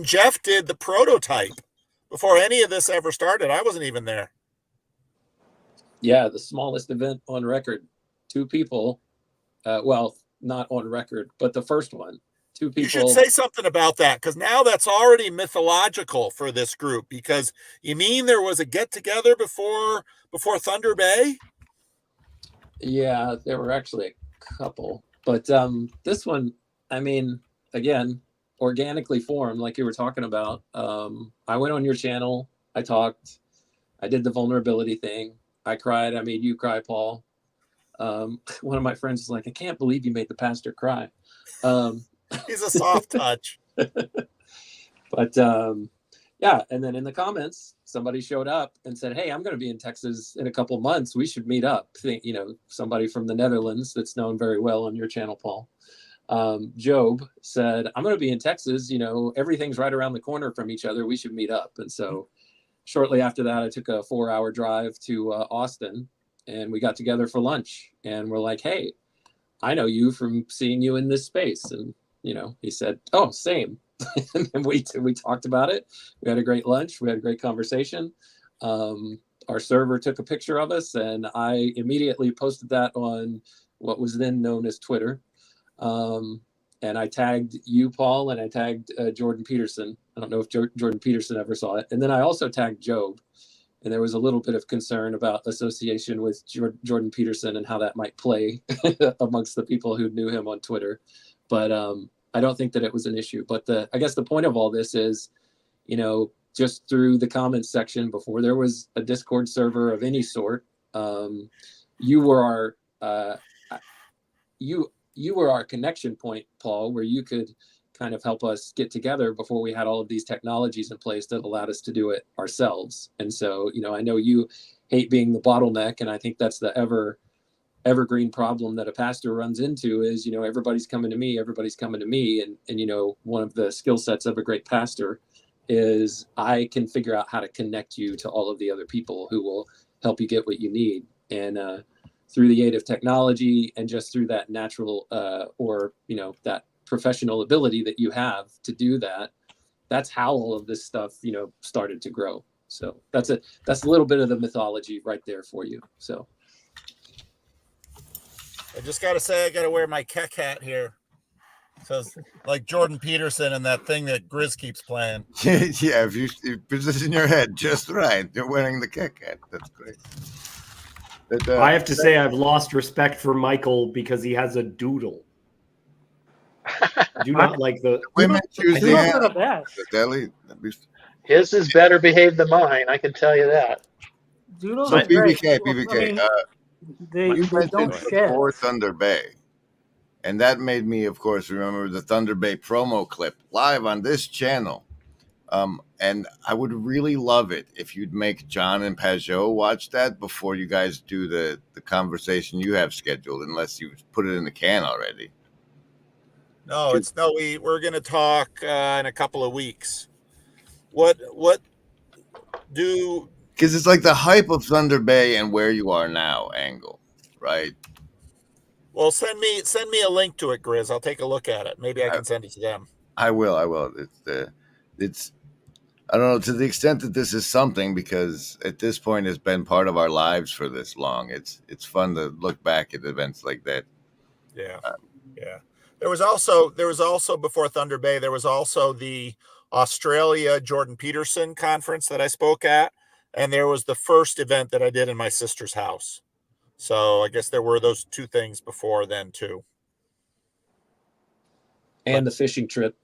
Jeff did the prototype before any of this ever started. I wasn't even there. Yeah, the smallest event on record, 2 people. Well, not on record, but the first one, 2 people. You should say something about that, because now that's already mythological for this group. Because you mean there was a get together before Thunder Bay? Yeah, there were actually a couple, but this one, again, organically formed, like you were talking about. I went on your channel, I talked, I did the vulnerability thing. I cried. I made you cry, Paul. One of my friends was like, I can't believe you made the pastor cry. He's a soft touch. But yeah, and then in the comments, somebody showed up and said, hey, I'm going to be in Texas in a couple months. We should meet up. Somebody from the Netherlands that's known very well on your channel, Paul. Job said, I'm going to be in Texas. Everything's right around the corner from each other. We should meet up. And so shortly after that, I took a 4-hour drive to Austin, and we got together for lunch. And we're like, hey, I know you from seeing you in this space. And, he said, oh, same. And then we talked about it. We had a great lunch. We had a great conversation. Our server took a picture of us, and I immediately posted that on what was then known as Twitter. And I tagged you, Paul, and I tagged Jordan Peterson. I don't know if Jordan Peterson ever saw it. And then I also tagged Job. And there was a little bit of concern about association with Jordan Peterson and how that might play amongst the people who knew him on Twitter. But I don't think that it was an issue. But I guess the point of all this is, just through the comments section, before there was a Discord server of any sort, you were our connection point, Paul, where you could kind of help us get together before we had all of these technologies in place that allowed us to do it ourselves. And so, I know you hate being the bottleneck, and I think that's the evergreen problem that a pastor runs into is, everybody's coming to me. And one of the skill sets of a great pastor is I can figure out how to connect you to all of the other people who will help you get what you need. And through the aid of technology and just through that natural that professional ability that you have to do that, that's how all of this stuff, started to grow. So that's a little bit of the mythology right there for you. So I just got to say, I got to wear my Keck hat here. So like Jordan Peterson and that thing that Grizz keeps playing. Yeah, if you position your head just right, you're wearing the Keck hat. That's great. But, I have to say I've lost respect for Michael because he has a doodle. Do not like the women choose the Doodles are the best. deli. His is better behaved than mine. I can tell you that. Doodles So are great. PBK, They you don't mentioned shed. before Thunder Bay, and that made me, of course, remember the Thunder Bay promo clip live on this channel. And I would really love it if you'd make John and Pajot watch that before you guys do the conversation you have scheduled, unless you put it in the can already. No, we're going to talk in a couple of weeks. What do... Because it's like the hype of Thunder Bay and where you are now angle, right? Well, send me a link to it, Grizz. I'll take a look at it. Maybe I can send it to them. I will. It's I don't know, to the extent that this is something, because at this point it's been part of our lives for this long. It's fun to look back at events like that. Yeah. Yeah. There was also before Thunder Bay, there was also the Australia Jordan Peterson conference that I spoke at. And there was the first event that I did in my sister's house. So I guess there were those 2 things before then too. And the fishing trip.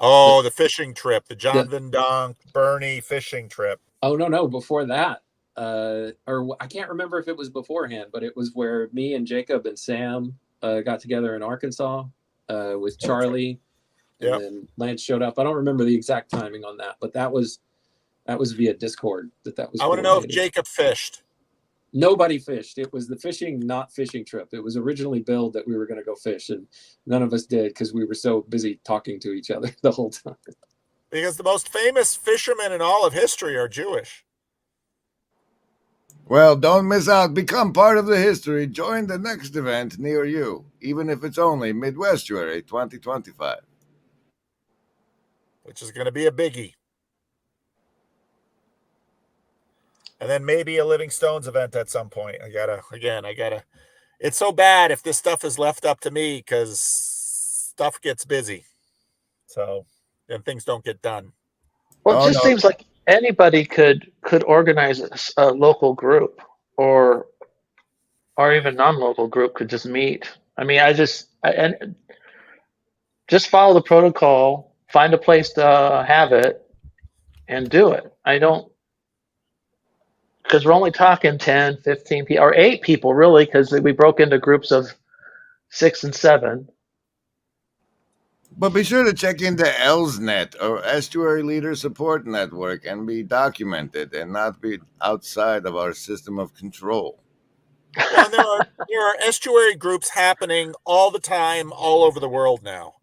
Oh, the fishing trip, the John Van Donk, Bernie fishing trip. Oh, no, before that. Or I can't remember if it was beforehand, but it was where me and Jacob and Sam got together in Arkansas with Charlie, and then Lance showed up. I don't remember the exact timing on that, but that was via Discord that was. I want to know if Jacob fished. Nobody fished. It was the fishing, not fishing trip. It was originally billed that we were going to go fish, and none of us did because we were so busy talking to each other the whole time. Because the most famous fishermen in all of history are Jewish. Well, don't miss out. Become part of the history. Join the next event near you, even if it's only Midwestuary 2025. Which is going to be a biggie. And then maybe a Living Stones event at some point. I gotta. It's so bad if this stuff is left up to me because stuff gets busy. So then things don't get done. Well, it just seems like anybody could organize a local group, or even non-local group could just meet. I mean, and just follow the protocol, find a place to have it, and do it. Because we're only talking 10, 15 people, or 8 people, really, because we broke into groups of 6 and 7. But be sure to check into ELSNet, or Estuary Leader Support Network, and be documented and not be outside of our system of control. Well, there are estuary groups happening all the time, all over the world now.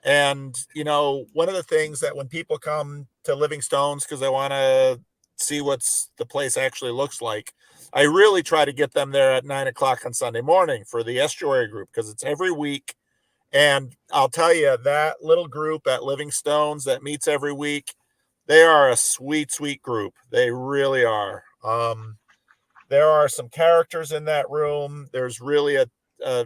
And, one of the things that when people come to Living Stones because they want to see what's the place actually looks like, I really try to get them there at 9:00 on Sunday morning for the estuary group because it's every week. And I'll tell you, that little group at Living Stones that meets every week, they are a sweet, sweet group. They really are. There are some characters in that room. There's really a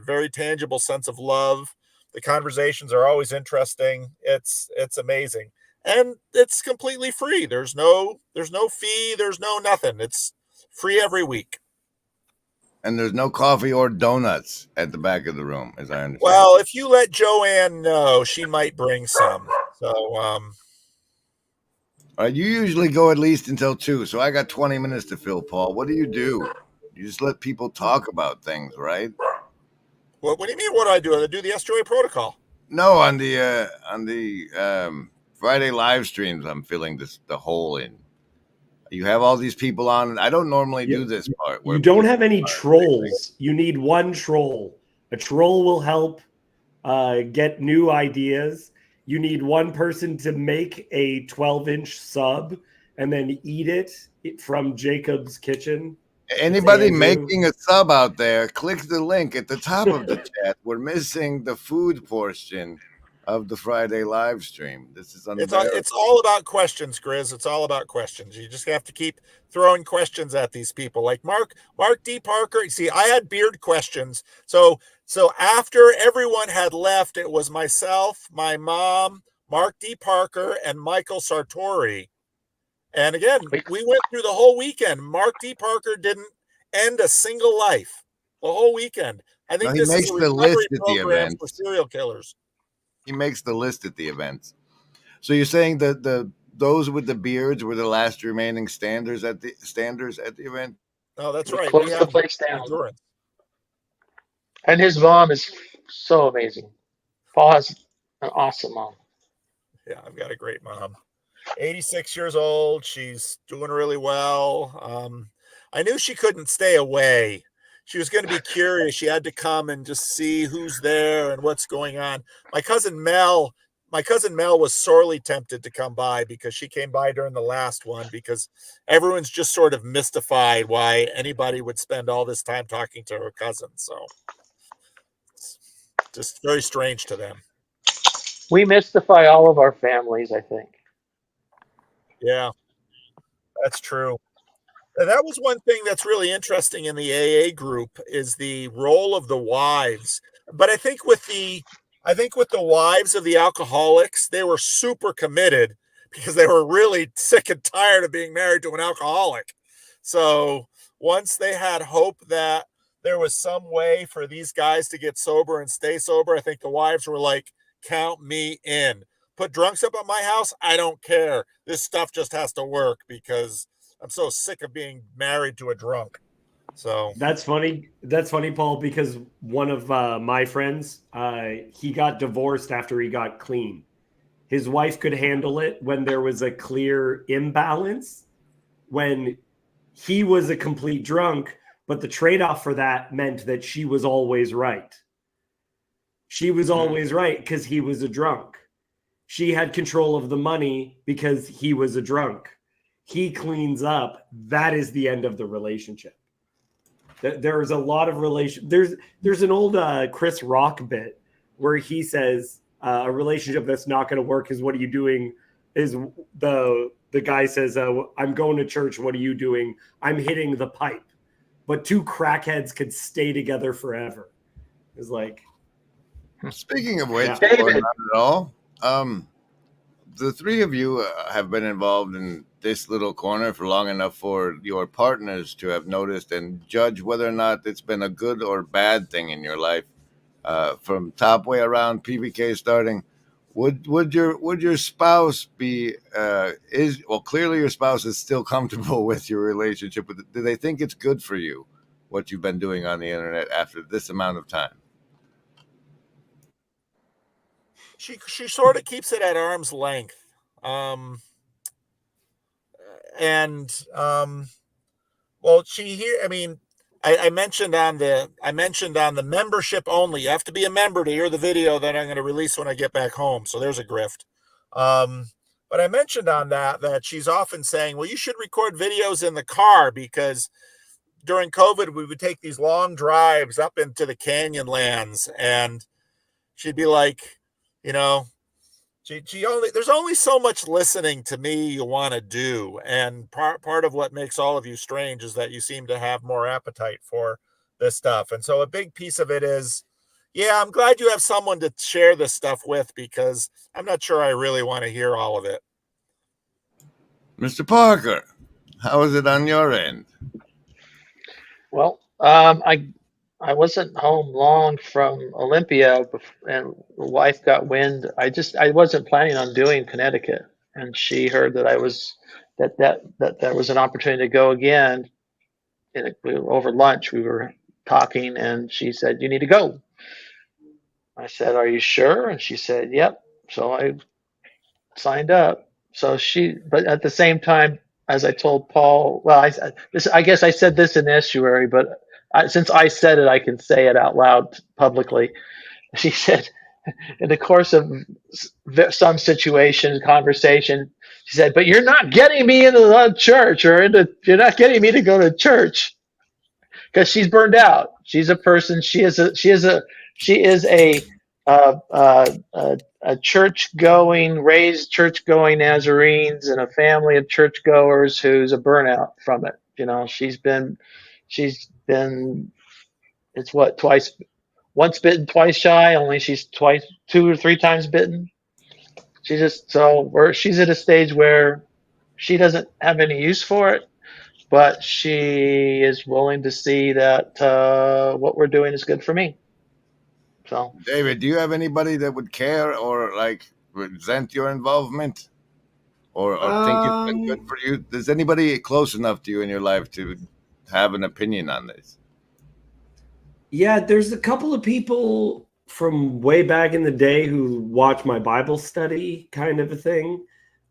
very tangible sense of love. The conversations are always interesting. It's amazing. And it's completely free. There's no fee. There's no nothing. It's free every week. And there's no coffee or donuts at the back of the room, as I understand. Well, if you let Joanne know, she might bring some. So, you usually go at least until 2, so I got 20 minutes to fill, Paul. What do? You just let people talk about things, right? What do you mean? What do? I do the estuary protocol. No, on the Friday live streams, I'm filling the hole in. You have all these people on, and I don't normally do this part. You don't have any trolls. You need one troll. A troll will help get new ideas. You need one person to make a 12-inch sub and then eat it from Jacob's kitchen. Anybody making a sub out there, click the link at the top of the chat. We're missing the food portion of the Friday live stream. This is it's all about questions, Grizz. It's all about questions. You just have to keep throwing questions at these people. Like Mark D. Parker. See, I had beard questions. So after everyone had left, it was myself, my mom, Mark D. Parker, and Michael Sartori. And again, we went through the whole weekend. Mark D. Parker didn't end a single life the whole weekend. I think this is a recovery program for serial killers. He makes the list at the events. So you're saying that those with the beards were the last remaining standers at the event? Oh, that's right. Close the place down. And his mom is so amazing. Paul has an awesome mom. Yeah, I've got a great mom. 86 years old. She's doing really well. I knew she couldn't stay away. She was going to be curious. She had to come and just see who's there and what's going on. My cousin Mel was sorely tempted to come by because she came by during the last one because everyone's just sort of mystified why anybody would spend all this time talking to her cousin. So it's just very strange to them. We mystify all of our families, I think. Yeah, that's true. And that was one thing that's really interesting in the AA group is the role of the wives. But I think with the wives of the alcoholics, they were super committed because they were really sick and tired of being married to an alcoholic. So once they had hope that there was some way for these guys to get sober and stay sober, I think the wives were like, count me in. put drunks up at my house, I don't care. This stuff just has to work because I'm so sick of being married to a drunk. So that's funny. That's funny, Paul, because one of my friends, he got divorced after he got clean. His wife could handle it when there was a clear imbalance, when he was a complete drunk, but the trade-off for that meant that she was always right. She was always right because he was a drunk. She had control of the money because he was a drunk. He cleans up. That is the end of the relationship. There's a lot of there's an old Chris Rock bit where he says a relationship that's not going to work is what are you doing? Is the guy says, I'm going to church. What are you doing? I'm hitting the pipe. But two crackheads could stay together forever. It's like. Speaking of which, Yeah. or not at all, the three of you have been involved in this little corner for long enough for your partners to have noticed and judge whether or not it's been a good or bad thing in your life. From top way around PVK starting, would your spouse be clearly your spouse is still comfortable with your relationship with it. Do they think it's good for you what you've been doing on the internet after this amount of time? She sort of keeps it at arm's length. Well, I mentioned on the membership only. You have to be a member to hear the video that I'm going to release when I get back home. So there's a grift. But I mentioned on that she's often saying, well, you should record videos in the car because during COVID, we would take these long drives up into the canyon lands and she'd be like, there's only so much listening to me you want to do. And part of what makes all of you strange is that you seem to have more appetite for this stuff. And so a big piece of it is, yeah, I'm glad you have someone to share this stuff with because I'm not sure I really want to hear all of it. Mr. Parker, how is it on your end? Well, I wasn't home long from Olympia, and the wife got wind. I wasn't planning on doing Connecticut, and she heard that I was that there was an opportunity to go again. And over lunch, we were talking, and she said, "You need to go." I said, "Are you sure?" And she said, "Yep." So I signed up. But at the same time, as I told Paul, well, I guess I said this in the estuary, but since I said it, I can say it out loud publicly. She said, in the course of some situation, conversation, she said, "But you're not getting me into the church, you're not getting me to go to church," because she's burned out. She's a person. She is a raised church going Nazarenes in a family of churchgoers who's a burnout from it. She's been it's what, once bitten, twice shy, only she's 2 or 3 times bitten. She's at a stage where she doesn't have any use for it, but she is willing to see that what we're doing is good for me. So, David, do you have anybody that would care or resent your involvement or think it's been good for you? Is anybody close enough to you in your life to have an opinion on this? Yeah, there's a couple of people from way back in the day who watch my Bible study kind of a thing,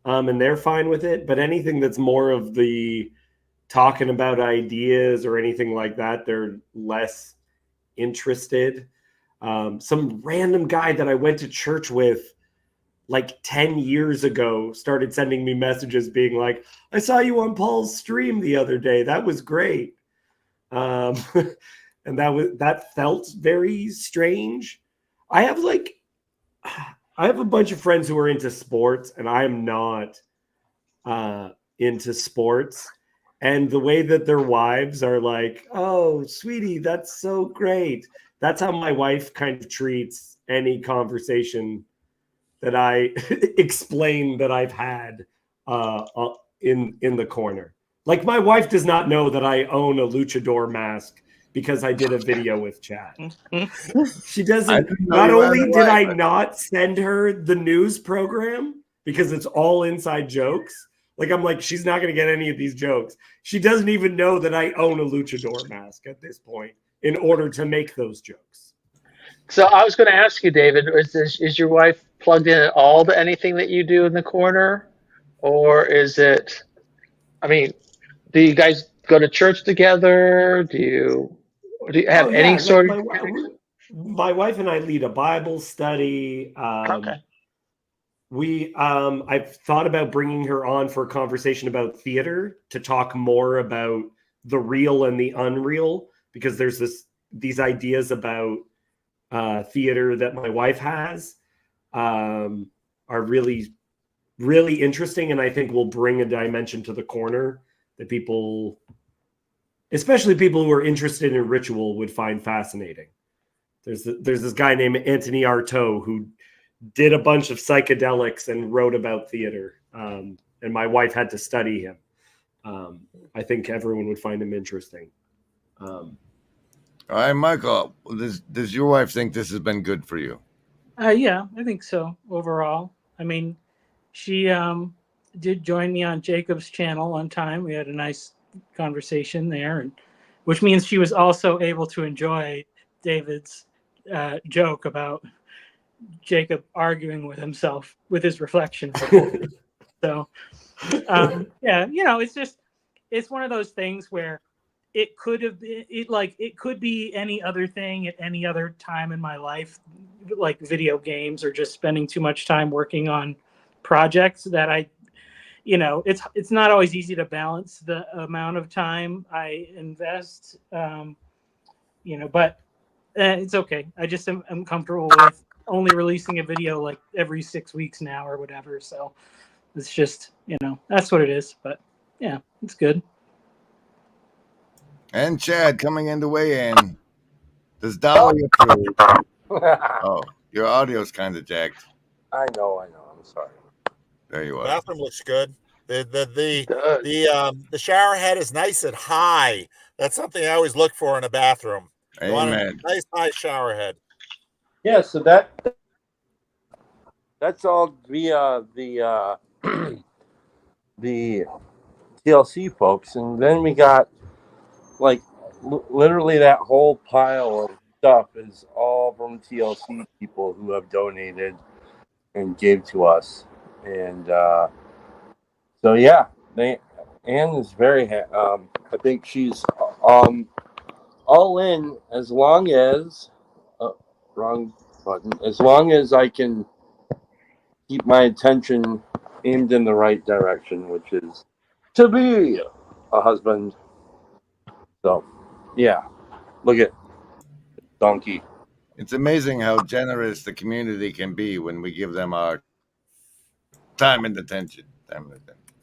and they're fine with it. But anything that's more of the talking about ideas or anything like that, they're less interested. Some random guy that I went to church with like 10 years ago started sending me messages being like, "I saw you on Paul's stream the other day. That was great." And that felt very strange. I have a bunch of friends who are into sports, and I am not into sports. And the way that their wives are like, "Oh, sweetie, that's so great." That's how my wife kind of treats any conversation that I explain that I've had in the corner. Like, my wife does not know that I own a luchador mask because I did a video with Chad. She I doesn't. didn't know Not you had only a did I wife. not send her the news program because it's all inside jokes. Like, I'm like, she's not going to get any of these jokes. She doesn't even know that I own a luchador mask at this point in order to make those jokes. So I was going to ask you, David, is your wife plugged in at all to anything that you do in the corner? Or is it, I mean, do you guys go to church together? Do you have Oh any yeah, like sort of... my wife and I lead a Bible study. Okay. I've thought about bringing her on for a conversation about theater to talk more about the real and the unreal, because there's these ideas about theater that my wife has are really, really interesting, and I think will bring a dimension to the corner that people, especially people who are interested in ritual, would find fascinating. There's this guy named Anthony Artaud who did a bunch of psychedelics and wrote about theater, and my wife had to study him. I think everyone would find him interesting. All right, Michael, does your wife think this has been good for you? Yeah, I think so overall. I mean, she did join me on Jacob's channel one time. We had a nice conversation there, and which means she was also able to enjoy David's joke about Jacob arguing with himself with his reflection. So, yeah, you know, it's one of those things where it could have been, it could be any other thing at any other time in my life, like video games or just spending too much time working on projects that I, you know, it's not always easy to balance the amount of time I invest, you know, but it's okay. I just am comfortable with only releasing a video like every 6 weeks now or whatever. So it's just, you know, that's what it is. But yeah, it's good. And Chad coming in to weigh in. Does Dolly approve? Oh, your audio's kind of jacked. I know. I'm sorry. There you are. Bathroom looks good. The shower head is nice and high. That's something I always look for in a bathroom. You want Amen. a nice high shower head. Yeah, so that's all via the the TLC folks, and then we got like literally that whole pile of stuff is all from TLC people who have donated and gave to us, and so yeah, Anne is very I think she's all in as long as wrong button, as long as I can keep my attention aimed in the right direction, which is to be a husband. So yeah, look at donkey. It's amazing how generous the community can be when we give them our time and attention.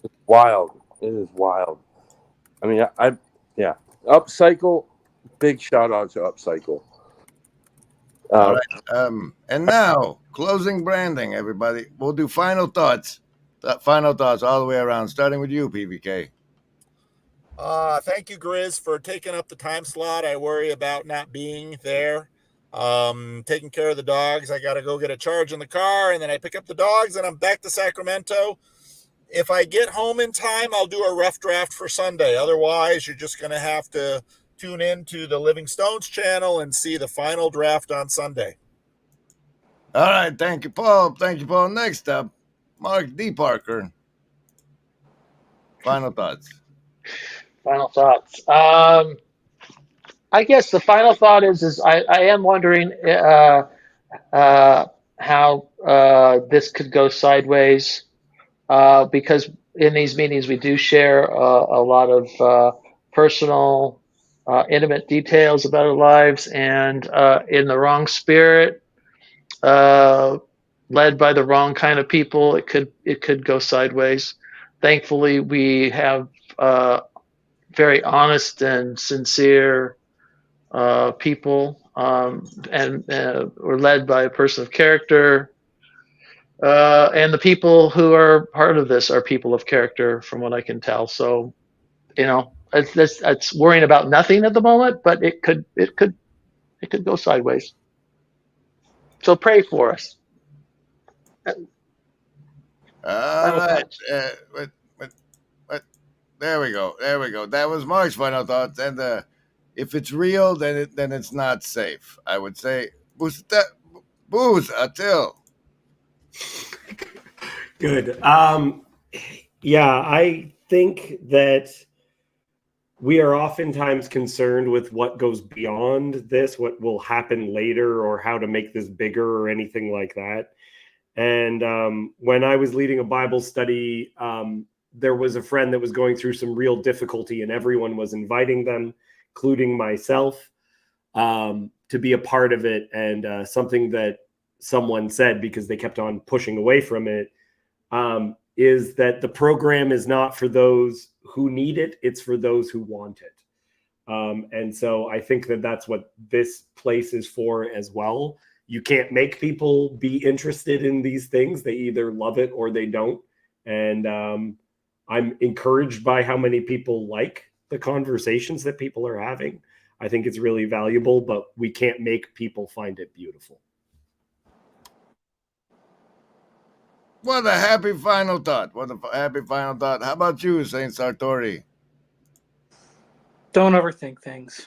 It's wild. It is wild. I mean, yeah. Upcycle. Big shout out to Upcycle. All right. And now, closing branding, everybody. We'll do final thoughts. Final thoughts all the way around, starting with you, PVK. Thank you, Grizz, for taking up the time slot. I worry about not being there. Taking care of the dogs. I got to go get a charge in the car, and then I pick up the dogs, and I'm back to Sacramento. If I get home in time, I'll do a rough draft for Sunday. Otherwise, you're just going to have to tune in to the Living Stones channel and see the final draft on Sunday. All right. Thank you, Paul. Thank you, Paul. Next up, Mark D. Parker. Final thoughts. Final thoughts. I guess the final thought is I am wondering how this could go sideways, because in these meetings we do share a lot of personal, intimate details about our lives, and in the wrong spirit, led by the wrong kind of people, it could go sideways. Thankfully, we have very honest and sincere people, and we're led by a person of character, and the people who are part of this are people of character, from what I can tell. So, you know, It's worrying about nothing at the moment, but it could go sideways. So pray for us. All right. But there we go. There we go. That was Mark's final thoughts. And if it's real, then it's not safe. I would say, booze, Atil. Good. Yeah, I think that we are oftentimes concerned with what goes beyond this, what will happen later, or how to make this bigger or anything like that. And when I was leading a Bible study, there was a friend that was going through some real difficulty, and everyone was inviting them, including myself, to be a part of it. And something that someone said, because they kept on pushing away from it, is that the program is not for those who need it, it's for those who want it. And so I think that that's what this place is for as well. You can't make people be interested in these things. They either love it or they don't. And I'm encouraged by how many people like the conversations that people are having. I think it's really valuable, but we can't make people find it beautiful. What a happy final thought. What a happy final thought. How about you, Saint Sartori? Don't overthink things.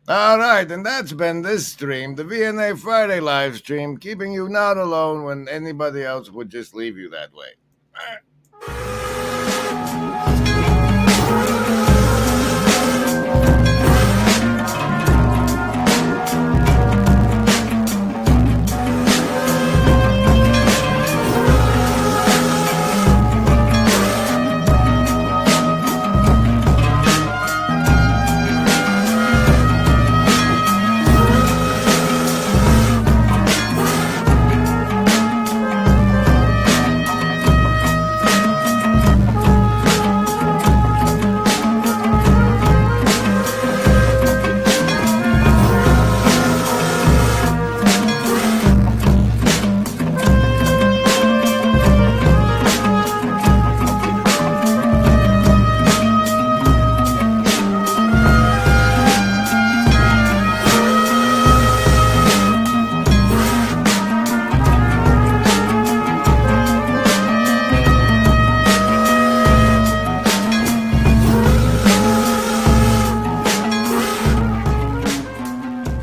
All right, and that's been this stream, the Vna Friday live stream, keeping you not alone when anybody else would just leave you that way.